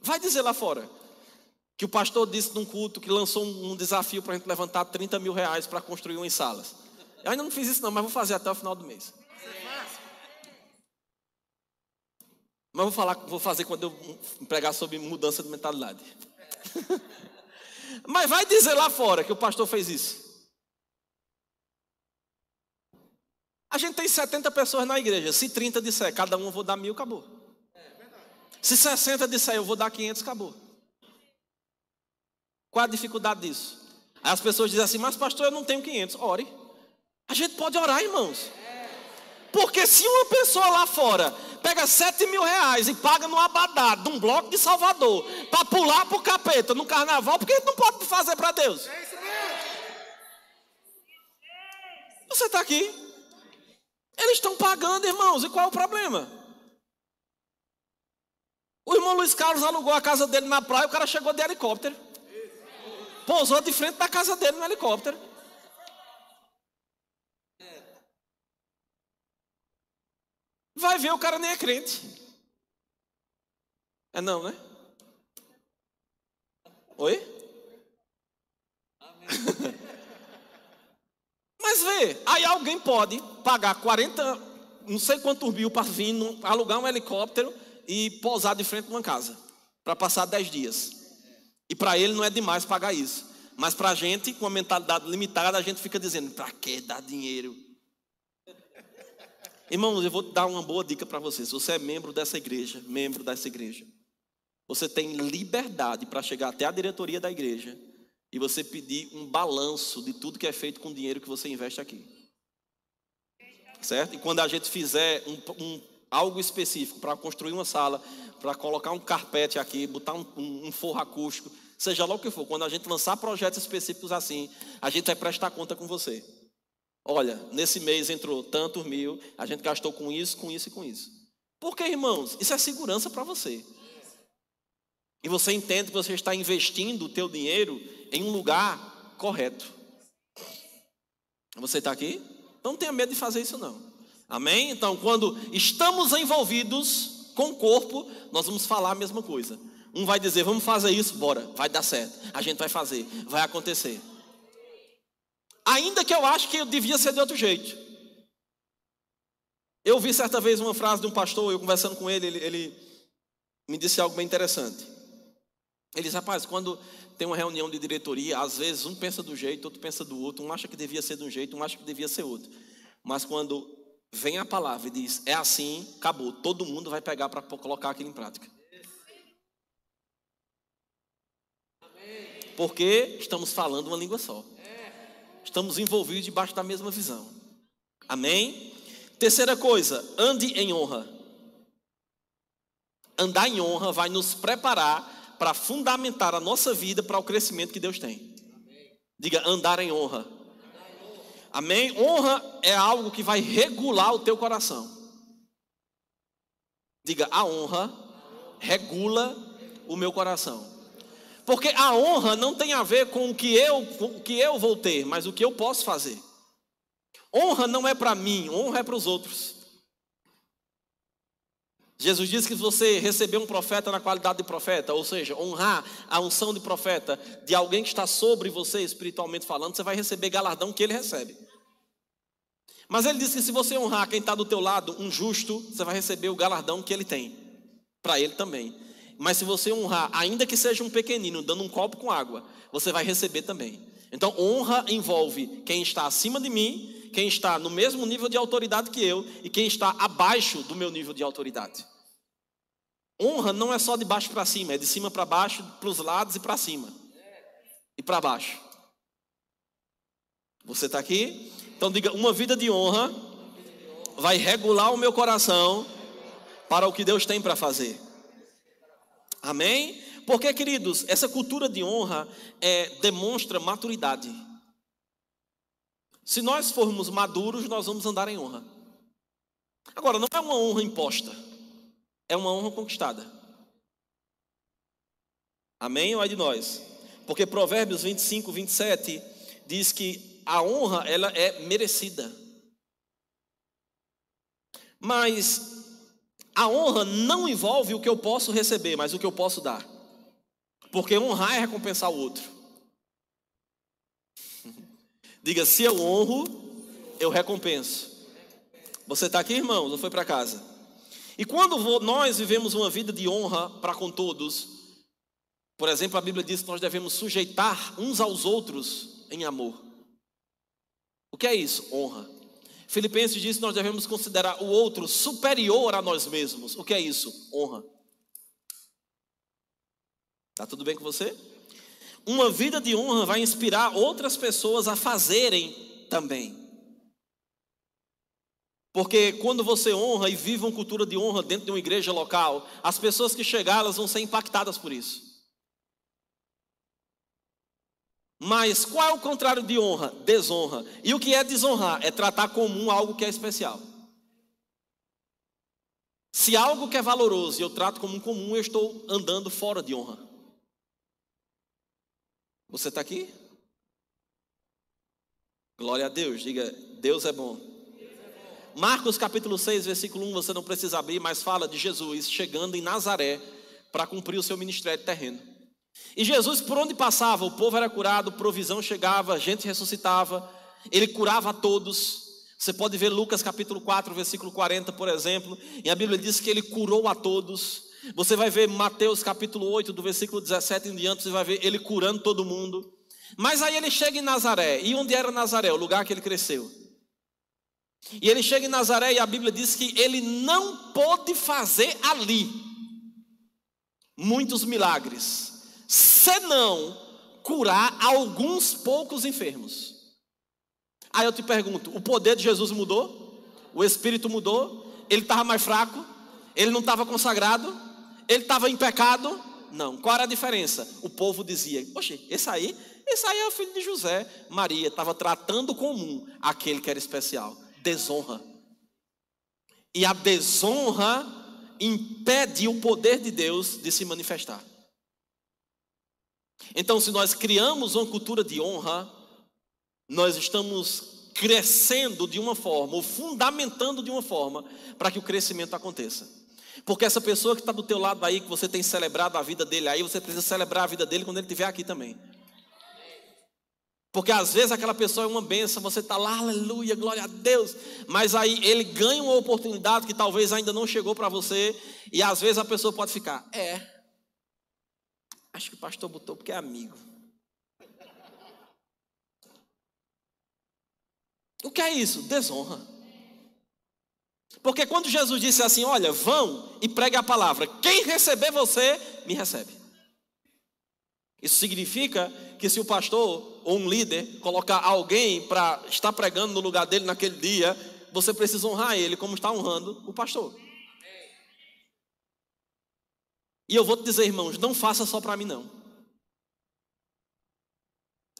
Vai dizer lá fora que o pastor disse num culto que lançou um desafio para a gente levantar R$30.000 para construir umas salas. Eu ainda não fiz isso não, mas vou fazer até o final do mês. Mas vou fazer quando eu pregar sobre mudança de mentalidade. Mas vai dizer lá fora que o pastor fez isso. A gente tem 70 pessoas na igreja. Se 30 disser, cada um eu vou dar 1.000, acabou. Se 60 disser, eu vou dar 500, acabou. Qual a dificuldade disso? Aí as pessoas dizem assim, mas pastor, eu não tenho 500. Ore. A gente pode orar, irmãos. Porque se uma pessoa lá fora pega 7 mil reais e paga no Abadá, de um bloco de Salvador, para pular pro capeta no carnaval, porque não pode fazer para Deus. Você está aqui. Eles estão pagando, irmãos, e qual é o problema? O irmão Luiz Carlos alugou a casa dele na praia, o cara chegou de helicóptero. Pousou de frente da casa dele no helicóptero. Vai ver, o cara nem é crente. É não, né? Oi? Mas vê, aí alguém pode pagar 40, não sei quantos mil para vir, alugar um helicóptero e pousar de frente de uma casa, para passar 10 dias. E para ele não é demais pagar isso. Mas para a gente, com uma mentalidade limitada, a gente fica dizendo, para que dar dinheiro? Irmãos, eu vou dar uma boa dica para você. Se você é membro dessa igreja, você tem liberdade para chegar até a diretoria da igreja e você pedir um balanço de tudo que é feito com o dinheiro que você investe aqui. Certo? E quando a gente fizer algo específico para construir uma sala, para colocar um carpete aqui, botar um forro acústico, seja lá o que for, quando a gente lançar projetos específicos assim, a gente vai prestar conta com você. Olha, nesse mês entrou tantos mil, a gente gastou com isso, com isso e com isso. Por quê, irmãos? Isso é segurança para você. E você entende que você está investindo o teu dinheiro em um lugar correto. Você está aqui? Então não tenha medo de fazer isso não. Amém? Então quando estamos envolvidos com o corpo, nós vamos falar a mesma coisa. Um vai dizer, vamos fazer isso, bora, vai dar certo. A gente vai fazer, vai acontecer. Ainda que eu acho que eu devia ser de outro jeito. Eu ouvi certa vez uma frase de um pastor, eu conversando com ele me disse algo bem interessante. Ele disse, rapaz, quando tem uma reunião de diretoria, às vezes um pensa do jeito, outro pensa do outro, um acha que devia ser de um jeito, um acha que devia ser outro. Mas quando vem a palavra e diz, é assim, acabou, todo mundo vai pegar para colocar aquilo em prática. Porque estamos falando uma língua só. Estamos envolvidos debaixo da mesma visão. Amém? Terceira coisa, ande em honra. Andar em honra vai nos preparar para fundamentar a nossa vida para o crescimento que Deus tem. Diga, andar em honra. Amém? Honra é algo que vai regular o teu coração. Diga, a honra regula o meu coração. Porque a honra não tem a ver com o que eu vou ter, mas o que eu posso fazer. Honra não é para mim, honra é para os outros. Jesus disse que se você receber um profeta na qualidade de profeta, ou seja, honrar a unção de profeta de alguém que está sobre você espiritualmente falando, você vai receber galardão que ele recebe. Mas ele disse que se você honrar quem está do teu lado, um justo, você vai receber o galardão que ele tem, para ele também. Mas se você honrar, ainda que seja um pequenino, dando um copo com água, você vai receber também. Então honra envolve quem está acima de mim, quem está no mesmo nível de autoridade que eu e quem está abaixo do meu nível de autoridade. Honra não é só de baixo para cima, é de cima para baixo, para os lados e para cima. E para baixo. Você está aqui? Então diga, uma vida de honra vai regular o meu coração para o que Deus tem para fazer. Amém? Porque, queridos, essa cultura de honra demonstra maturidade. Se nós formos maduros, nós vamos andar em honra. Agora, não é uma honra imposta, é uma honra conquistada. Amém? Ou é de nós? Porque Provérbios 25, 27 diz que a honra, ela é merecida. Mas a honra não envolve o que eu posso receber, mas o que eu posso dar. Porque honrar é recompensar o outro. Diga, se eu honro, eu recompenso. Você está aqui, irmãos, ou foi para casa? E quando nós vivemos uma vida de honra para com todos, por exemplo, a Bíblia diz que nós devemos sujeitar uns aos outros em amor. O que é isso? Honra. Filipenses diz que nós devemos considerar o outro superior a nós mesmos. O que é isso? Honra. Está tudo bem com você? Uma vida de honra vai inspirar outras pessoas a fazerem também. Porque quando você honra e vive uma cultura de honra dentro de uma igreja local, as pessoas que chegarem, elas vão ser impactadas por isso. Mas qual é o contrário de honra? Desonra. E o que é desonrar? É tratar comum algo que é especial. Se algo que é valoroso e eu trato como comum, eu estou andando fora de honra. Você está aqui? Glória a Deus, diga, Deus é bom. Marcos capítulo 6, versículo 1, você não precisa abrir, mas fala de Jesus chegando em Nazaré para cumprir o seu ministério terreno. E Jesus, por onde passava, o povo era curado, provisão chegava, gente ressuscitava, ele curava a todos. Você pode ver Lucas capítulo 4, versículo 40, por exemplo, e a Bíblia diz que ele curou a todos. Você vai ver Mateus capítulo 8, do versículo 17 em diante, você vai ver ele curando todo mundo. Mas aí ele chega em Nazaré, e onde era Nazaré? O lugar que ele cresceu. E ele chega em Nazaré e a Bíblia diz que ele não pôde fazer ali muitos milagres, senão curar alguns poucos enfermos. Aí eu te pergunto, o poder de Jesus mudou? O Espírito mudou? Ele estava mais fraco? Ele não estava consagrado? Ele estava em pecado? Não. Qual era a diferença? O povo dizia, poxa, esse aí é o filho de José. Maria estava tratando comum aquele que era especial. Desonra. E a desonra impede o poder de Deus de se manifestar. Então, se nós criamos uma cultura de honra, nós estamos crescendo de uma forma, ou fundamentando de uma forma, para que o crescimento aconteça. Porque essa pessoa que está do teu lado aí, que você tem celebrado a vida dele aí, você precisa celebrar a vida dele quando ele estiver aqui também. Porque às vezes aquela pessoa é uma bênção, você está lá, aleluia, glória a Deus, mas aí ele ganha uma oportunidade que talvez ainda não chegou para você, e às vezes a pessoa pode ficar, acho que o pastor botou porque é amigo. O que é isso? Desonra. Porque quando Jesus disse assim, olha, vão e pregue a palavra, quem receber você, me recebe. Isso significa que se o pastor ou um líder colocar alguém para estar pregando no lugar dele naquele dia, você precisa honrar ele como está honrando o pastor. E eu vou te dizer, irmãos, não faça só para mim não.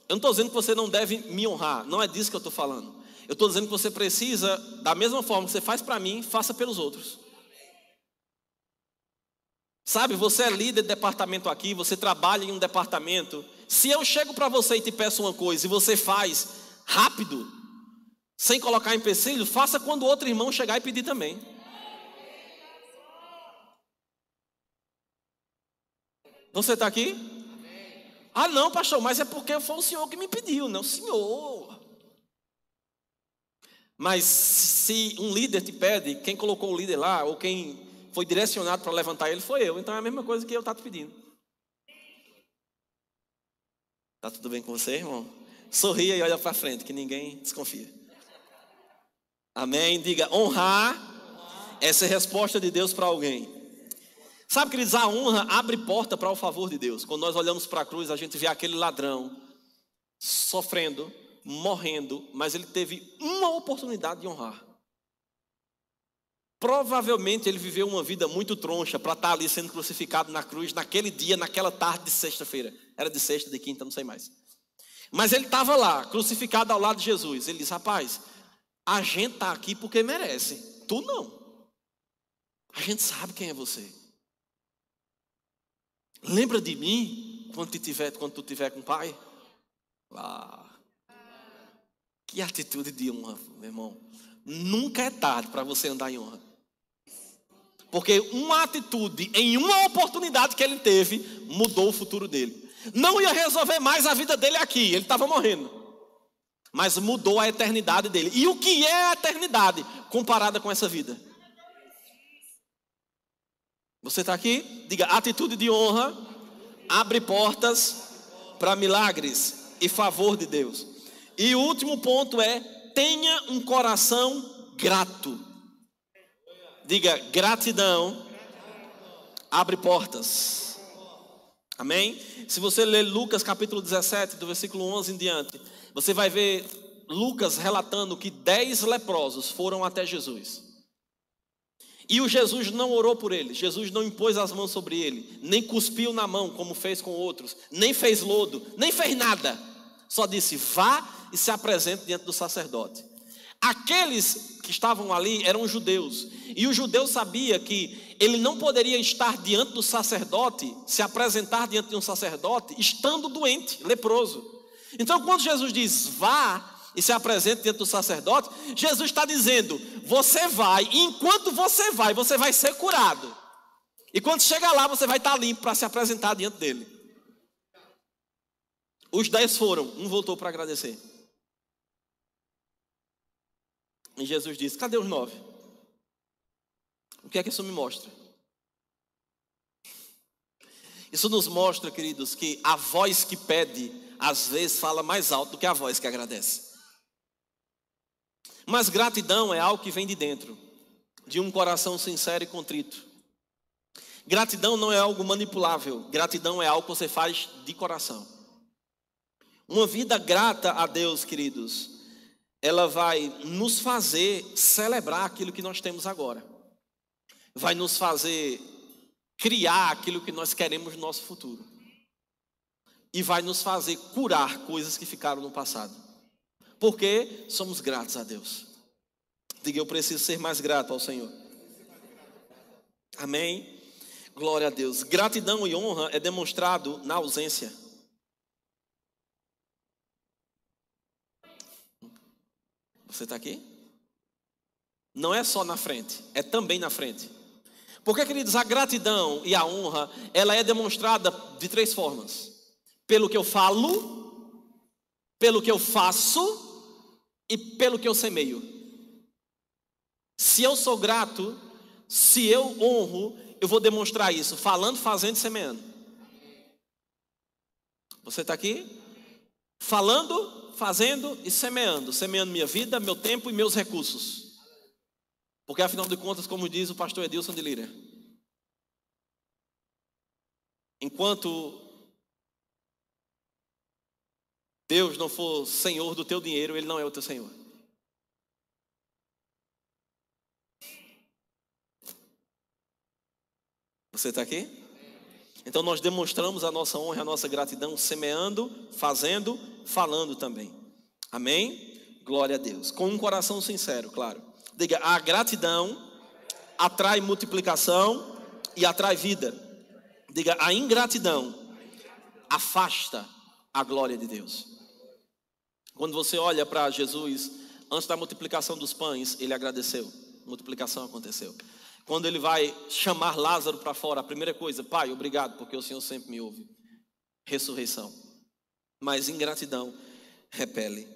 Eu não estou dizendo que você não deve me honrar, não é disso que eu estou falando. Eu estou dizendo que você precisa, da mesma forma que você faz para mim, faça pelos outros. Sabe, você é líder de departamento aqui, você trabalha em um departamento. Se eu chego para você e te peço uma coisa e você faz rápido, sem colocar empecilho, faça quando o outro irmão chegar e pedir também. Você está aqui? Ah não, pastor, mas é porque foi o senhor que me pediu, não o senhor. Mas se um líder te pede, quem colocou o líder lá, ou quem foi direcionado para levantar ele foi eu. Então é a mesma coisa que eu estou te pedindo. Está tudo bem com você, irmão? Sorria e olha para frente, que ninguém desconfia. Amém? Diga, honrar é ser resposta de Deus para alguém. Sabe, queridos, a honra abre porta para o favor de Deus. Quando nós olhamos para a cruz, a gente vê aquele ladrão sofrendo, morrendo, mas ele teve uma oportunidade de honrar. Provavelmente ele viveu uma vida muito troncha para estar ali sendo crucificado na cruz, naquele dia, naquela tarde de sexta-feira. Era de sexta, de quinta, não sei mais. Mas ele estava lá, crucificado ao lado de Jesus. Ele disse, rapaz, a gente está aqui porque merece. Tu não. A gente sabe quem é você. Lembra de mim quando tu tiver com o pai? Que atitude de honra, meu irmão. Nunca é tarde para você andar em honra. Porque uma atitude em uma oportunidade que ele teve mudou o futuro dele. Não ia resolver mais a vida dele aqui, ele estava morrendo. Mas mudou a eternidade dele. E o que é a eternidade comparada com essa vida? Você está aqui? Diga, atitude de honra abre portas para milagres e favor de Deus. E o último ponto é, tenha um coração grato. Diga, gratidão abre portas. Amém? Se você ler Lucas capítulo 17, do versículo 11 em diante, você vai ver Lucas relatando que 10 leprosos foram até Jesus. E o Jesus não orou por eles, Jesus não impôs as mãos sobre ele, nem cuspiu na mão como fez com outros, nem fez lodo, nem fez nada. Só disse, vá e se apresente diante do sacerdote. Aqueles que estavam ali eram judeus, e o judeu sabia que ele não poderia estar diante do sacerdote, se apresentar diante de um sacerdote, estando doente, leproso. Então quando Jesus diz, vá e se apresente diante do sacerdote, Jesus está dizendo, você vai, e enquanto você vai ser curado. E quando chegar lá, você vai estar limpo para se apresentar diante dele. Os 10 foram, um voltou para agradecer. E Jesus disse, cadê os 9? O que é que isso me mostra? Isso nos mostra, queridos, que a voz que pede, às vezes fala mais alto do que a voz que agradece. Mas gratidão é algo que vem de dentro, de um coração sincero e contrito. Gratidão não é algo manipulável, gratidão é algo que você faz de coração. Uma vida grata a Deus, queridos, ela vai nos fazer celebrar aquilo que nós temos agora. Vai nos fazer criar aquilo que nós queremos no nosso futuro. E vai nos fazer curar coisas que ficaram no passado. Porque somos gratos a Deus. Diga, eu preciso ser mais grato ao Senhor. Amém? Glória a Deus. Gratidão e honra é demonstrado na ausência. Você está aqui? Não é só na frente, é também na frente. Porque, queridos, a gratidão e a honra, ela é demonstrada de 3 formas. Pelo que eu falo, pelo que eu faço e pelo que eu semeio. Se eu sou grato, se eu honro, eu vou demonstrar isso, falando, fazendo e semeando. Você está aqui? Falando, fazendo e semeando. Semeando minha vida, meu tempo e meus recursos. Porque afinal de contas, como diz o pastor Edilson de Lira, enquanto Deus não for senhor do teu dinheiro, Ele não é o teu senhor. Você está aqui? Então nós demonstramos a nossa honra e a nossa gratidão semeando, fazendo, falando também. Amém? Glória a Deus. Com um coração sincero, claro. Diga, a gratidão atrai multiplicação e atrai vida. Diga, a ingratidão afasta a glória de Deus. Quando você olha para Jesus, antes da multiplicação dos pães, ele agradeceu. A multiplicação aconteceu. Quando ele vai chamar Lázaro para fora, a primeira coisa, Pai, obrigado, porque o Senhor sempre me ouve. Ressurreição. Mas ingratidão repele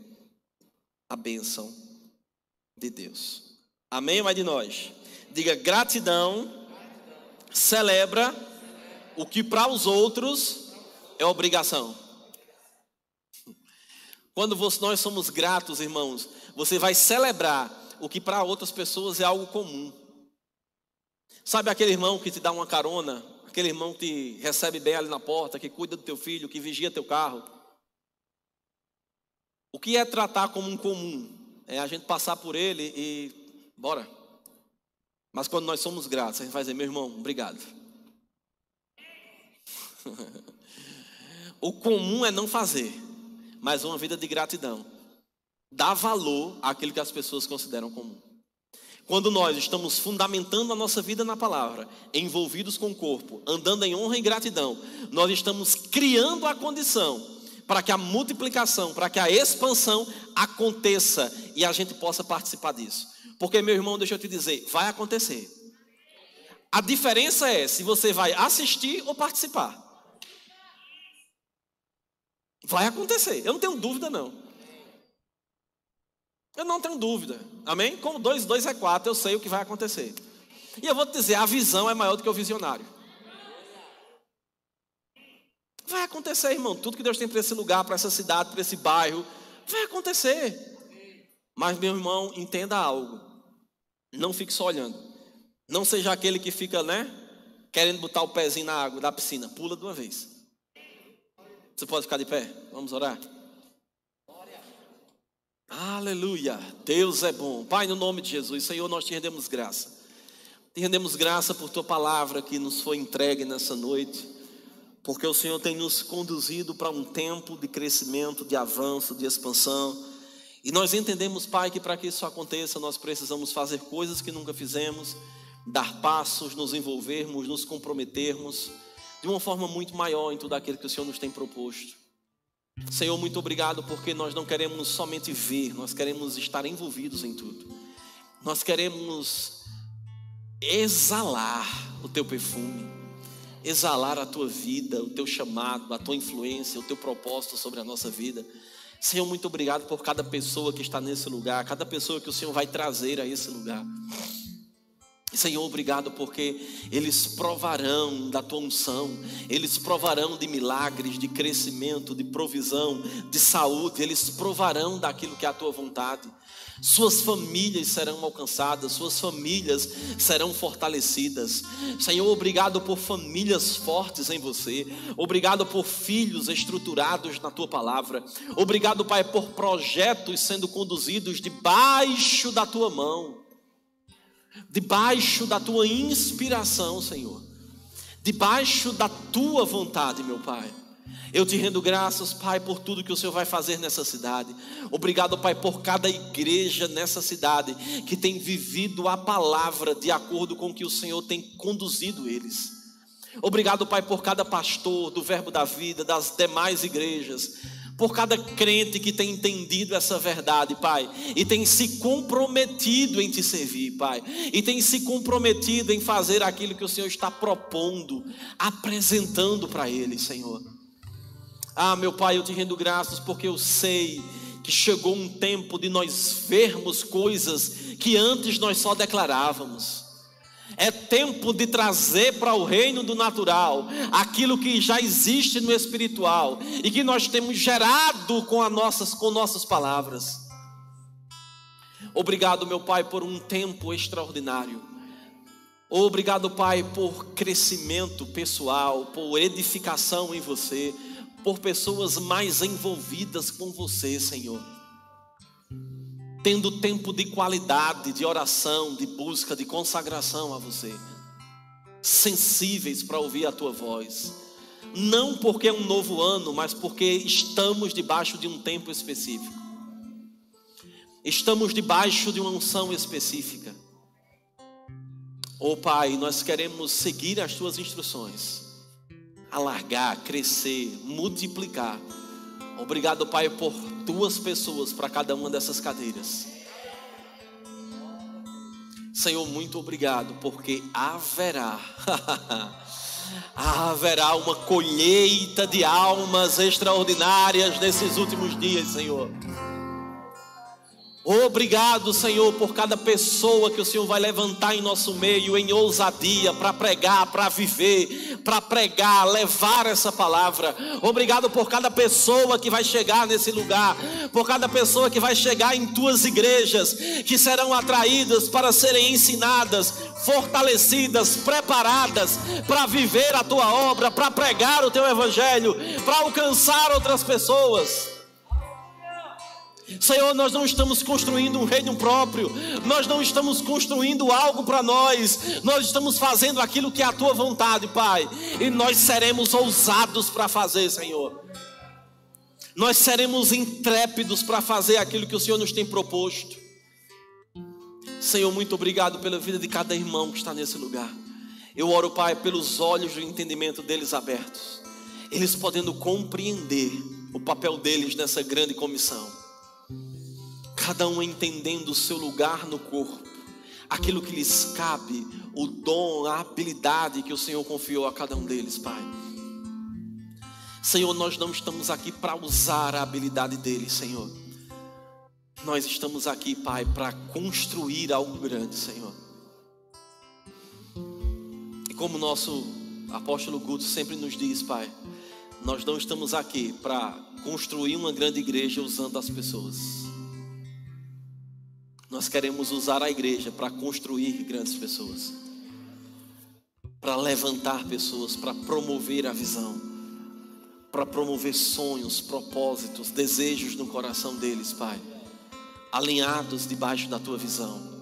a bênção de Deus. Amém, mas de nós? Diga, gratidão celebra o que para os outros é obrigação. Quando nós somos gratos, irmãos, você vai celebrar o que para outras pessoas é algo comum. Sabe aquele irmão que te dá uma carona? Aquele irmão que te recebe bem ali na porta, que cuida do teu filho, que vigia teu carro? O que é tratar como um comum? É a gente passar por ele e bora. Mas quando nós somos gratos, a gente vai dizer, meu irmão, obrigado. O comum é não fazer, mas uma vida de gratidão dá valor àquilo que as pessoas consideram comum. Quando nós estamos fundamentando a nossa vida na palavra, envolvidos com o corpo, andando em honra e gratidão, nós estamos criando a condição para que a multiplicação, para que a expansão aconteça e a gente possa participar disso. Porque, meu irmão, deixa eu te dizer, vai acontecer. A diferença é se você vai assistir ou participar. Vai acontecer, eu não tenho dúvida não. Eu não tenho dúvida, amém? Como 2 é 4, eu sei o que vai acontecer. E eu vou te dizer, a visão é maior do que o visionário. Vai acontecer, irmão, tudo que Deus tem para esse lugar, para essa cidade, para esse bairro, vai acontecer. Mas, meu irmão, entenda algo, não fique só olhando. Não seja aquele que fica, querendo botar o pezinho na água da piscina, pula de uma vez. Você pode ficar de pé? Vamos orar? Aleluia, Deus é bom. Pai, no nome de Jesus, Senhor, nós te rendemos graça. Te rendemos graça por tua palavra que nos foi entregue nessa noite, porque o Senhor tem nos conduzido para um tempo de crescimento, de avanço, de expansão. E nós entendemos, Pai, que para que isso aconteça, nós precisamos fazer coisas que nunca fizemos, dar passos, nos envolvermos, nos comprometermos de uma forma muito maior em tudo aquilo que o Senhor nos tem proposto. Senhor, muito obrigado, porque nós não queremos somente ver, nós queremos estar envolvidos em tudo. Nós queremos exalar o teu perfume, exalar a tua vida, o teu chamado, a tua influência, o teu propósito sobre a nossa vida. Senhor, muito obrigado por cada pessoa que está nesse lugar, cada pessoa que o Senhor vai trazer a esse lugar. Senhor, obrigado porque eles provarão da tua unção, eles provarão de milagres, de crescimento, de provisão, de saúde, eles provarão daquilo que é a tua vontade. Suas famílias serão alcançadas, suas famílias serão fortalecidas. Senhor, obrigado por famílias fortes em você. Obrigado por filhos estruturados na tua palavra. Obrigado, Pai, por projetos sendo conduzidos debaixo da tua mão, debaixo da tua inspiração, Senhor, debaixo da tua vontade, meu Pai. Eu te rendo graças, Pai, por tudo que o Senhor vai fazer nessa cidade. Obrigado, Pai, por cada igreja nessa cidade que tem vivido a palavra de acordo com o que o Senhor tem conduzido eles. Obrigado, Pai, por cada pastor do Verbo da Vida, das demais igrejas, por cada crente que tem entendido essa verdade, Pai, e tem se comprometido em te servir, Pai, e tem se comprometido em fazer aquilo que o Senhor está propondo, apresentando para eles, Senhor. Ah, meu Pai, eu te rendo graças porque eu sei que chegou um tempo de nós vermos coisas que antes nós só declarávamos. É tempo de trazer para o reino do natural aquilo que já existe no espiritual e que nós temos gerado com nossas palavras. Obrigado, meu Pai, por um tempo extraordinário. Obrigado, Pai, por crescimento pessoal, por edificação em você, por pessoas mais envolvidas com você, Senhor, tendo tempo de qualidade, de oração, de busca, de consagração a você, sensíveis para ouvir a tua voz, não porque é um novo ano, mas porque estamos debaixo de um tempo específico, estamos debaixo de uma unção específica. Oh Pai, nós queremos seguir as tuas instruções, alargar, crescer, multiplicar. Obrigado, Pai, por 2 pessoas para cada uma dessas cadeiras. Senhor, muito obrigado, porque haverá uma colheita de almas extraordinárias nesses últimos dias, Senhor. Obrigado, Senhor, por cada pessoa que o Senhor vai levantar em nosso meio em ousadia para pregar, para viver, para pregar, levar essa palavra. Obrigado por cada pessoa que vai chegar nesse lugar, por cada pessoa que vai chegar em tuas igrejas, que serão atraídas para serem ensinadas, fortalecidas, preparadas para viver a tua obra, para pregar o teu evangelho, para alcançar outras pessoas. Senhor, nós não estamos construindo um reino próprio, nós não estamos construindo algo para nós, nós estamos fazendo aquilo que é a tua vontade, Pai, e nós seremos ousados para fazer, Senhor. Nós seremos intrépidos para fazer aquilo que o Senhor nos tem proposto. Senhor, muito obrigado pela vida de cada irmão que está nesse lugar. Eu oro, Pai, pelos olhos do entendimento deles abertos, eles podendo compreender o papel deles nessa grande comissão. Cada um entendendo o seu lugar no corpo, aquilo que lhes cabe, o dom, a habilidade que o Senhor confiou a cada um deles, Pai. Senhor, nós não estamos aqui para usar a habilidade deles, Senhor. Nós estamos aqui, Pai, para construir algo grande, Senhor. E como o nosso apóstolo Guto sempre nos diz, Pai, nós não estamos aqui para construir uma grande igreja usando as pessoas. Nós queremos usar a igreja para construir grandes pessoas, para levantar pessoas, para promover a visão, para promover sonhos, propósitos, desejos no coração deles, Pai. alinhados debaixo da tua visão.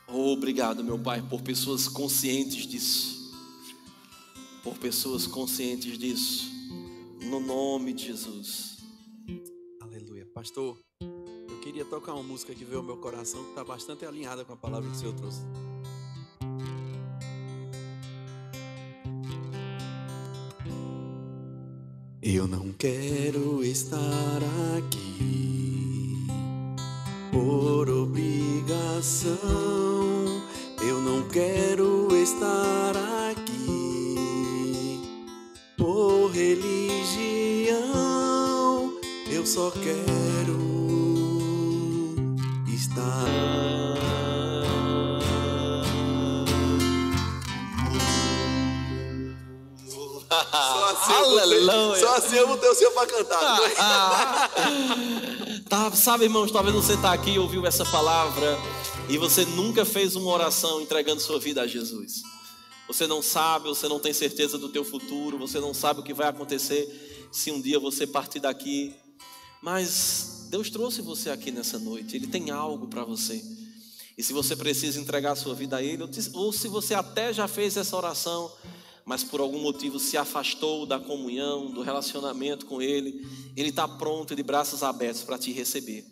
Obrigado, meu Pai, por pessoas conscientes disso. Por pessoas conscientes disso. No nome de Jesus.
Aleluia. Pastor, eu queria tocar uma música que veio ao meu coração, que está bastante alinhada com a palavra que o Senhor trouxe. Eu não quero estar aqui por obrigação. Eu não quero estar aqui por religião. Eu só quero estar.
Aleluia.
Só assim eu vou ter o Senhor para cantar.
Sabe, irmãos, talvez você está aqui e ouviu essa palavra e você nunca fez uma oração entregando sua vida a Jesus. Você não sabe, você não tem certeza do teu futuro, você não sabe o que vai acontecer se um dia você partir daqui. Mas Deus trouxe você aqui nessa noite, Ele tem algo para você. E se você precisa entregar a sua vida a Ele, ou se você até já fez essa oração, mas por algum motivo se afastou da comunhão, do relacionamento com Ele, Ele está pronto, de braços abertos para te receber.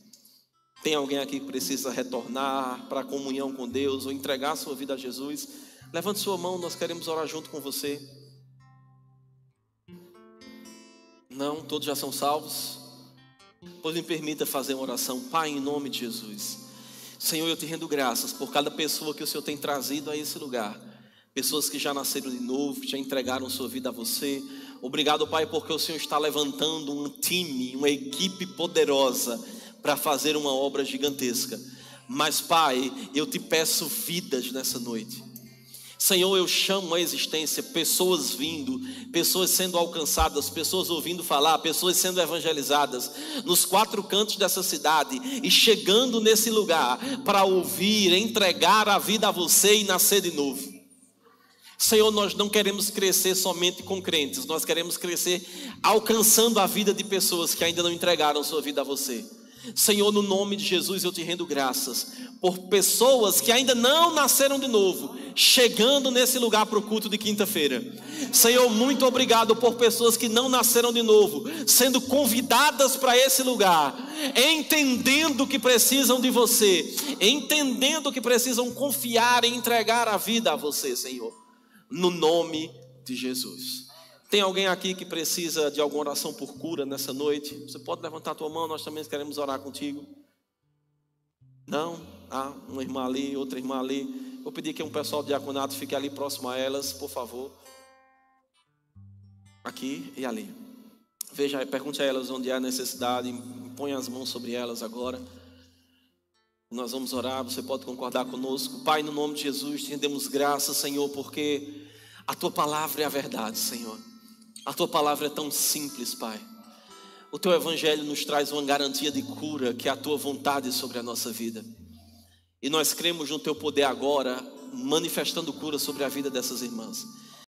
Tem alguém aqui que precisa retornar para a comunhão com Deus ou entregar a sua vida a Jesus? Levante sua mão, nós queremos orar junto com você. Não, todos já são salvos? Pois me permita fazer uma oração. Pai, em nome de Jesus, Senhor, eu te rendo graças por cada pessoa que o Senhor tem trazido a esse lugar. Pessoas que já nasceram de novo, que já entregaram sua vida a você. Obrigado, Pai, porque o Senhor está levantando um time, uma equipe poderosa para fazer uma obra gigantesca. Mas, Pai, eu te peço vidas nessa noite. Senhor, eu chamo à existência pessoas vindo, pessoas sendo alcançadas, pessoas ouvindo falar, pessoas sendo evangelizadas nos 4 cantos dessa cidade e chegando nesse lugar para ouvir, entregar a vida a você e nascer de novo. Senhor, nós não queremos crescer somente com crentes, nós queremos crescer alcançando a vida de pessoas que ainda não entregaram sua vida a você. Senhor, no nome de Jesus eu te rendo graças por pessoas que ainda não nasceram de novo, chegando nesse lugar para o culto de quinta-feira. Senhor, muito obrigado por pessoas que não nasceram de novo, sendo convidadas para esse lugar, entendendo que precisam de você, entendendo que precisam confiar e entregar a vida a você, Senhor. No nome de Jesus. Tem alguém aqui que precisa de alguma oração por cura nessa noite? Você pode levantar a tua mão, nós também queremos orar contigo. Não? Uma irmã ali, outra irmã ali. Vou pedir que um pessoal do diaconato fique ali próximo a elas, por favor. Aqui e ali. Veja, pergunte a elas onde há a necessidade, põe as mãos sobre elas agora. Nós vamos orar, você pode concordar conosco. Pai, no nome de Jesus, te rendemos graças, Senhor, porque a Tua palavra é a verdade, Senhor. A Tua palavra é tão simples, Pai. O Teu Evangelho nos traz uma garantia de cura, que é a Tua vontade sobre a nossa vida. E nós cremos no Teu poder agora, manifestando cura sobre a vida dessas irmãs.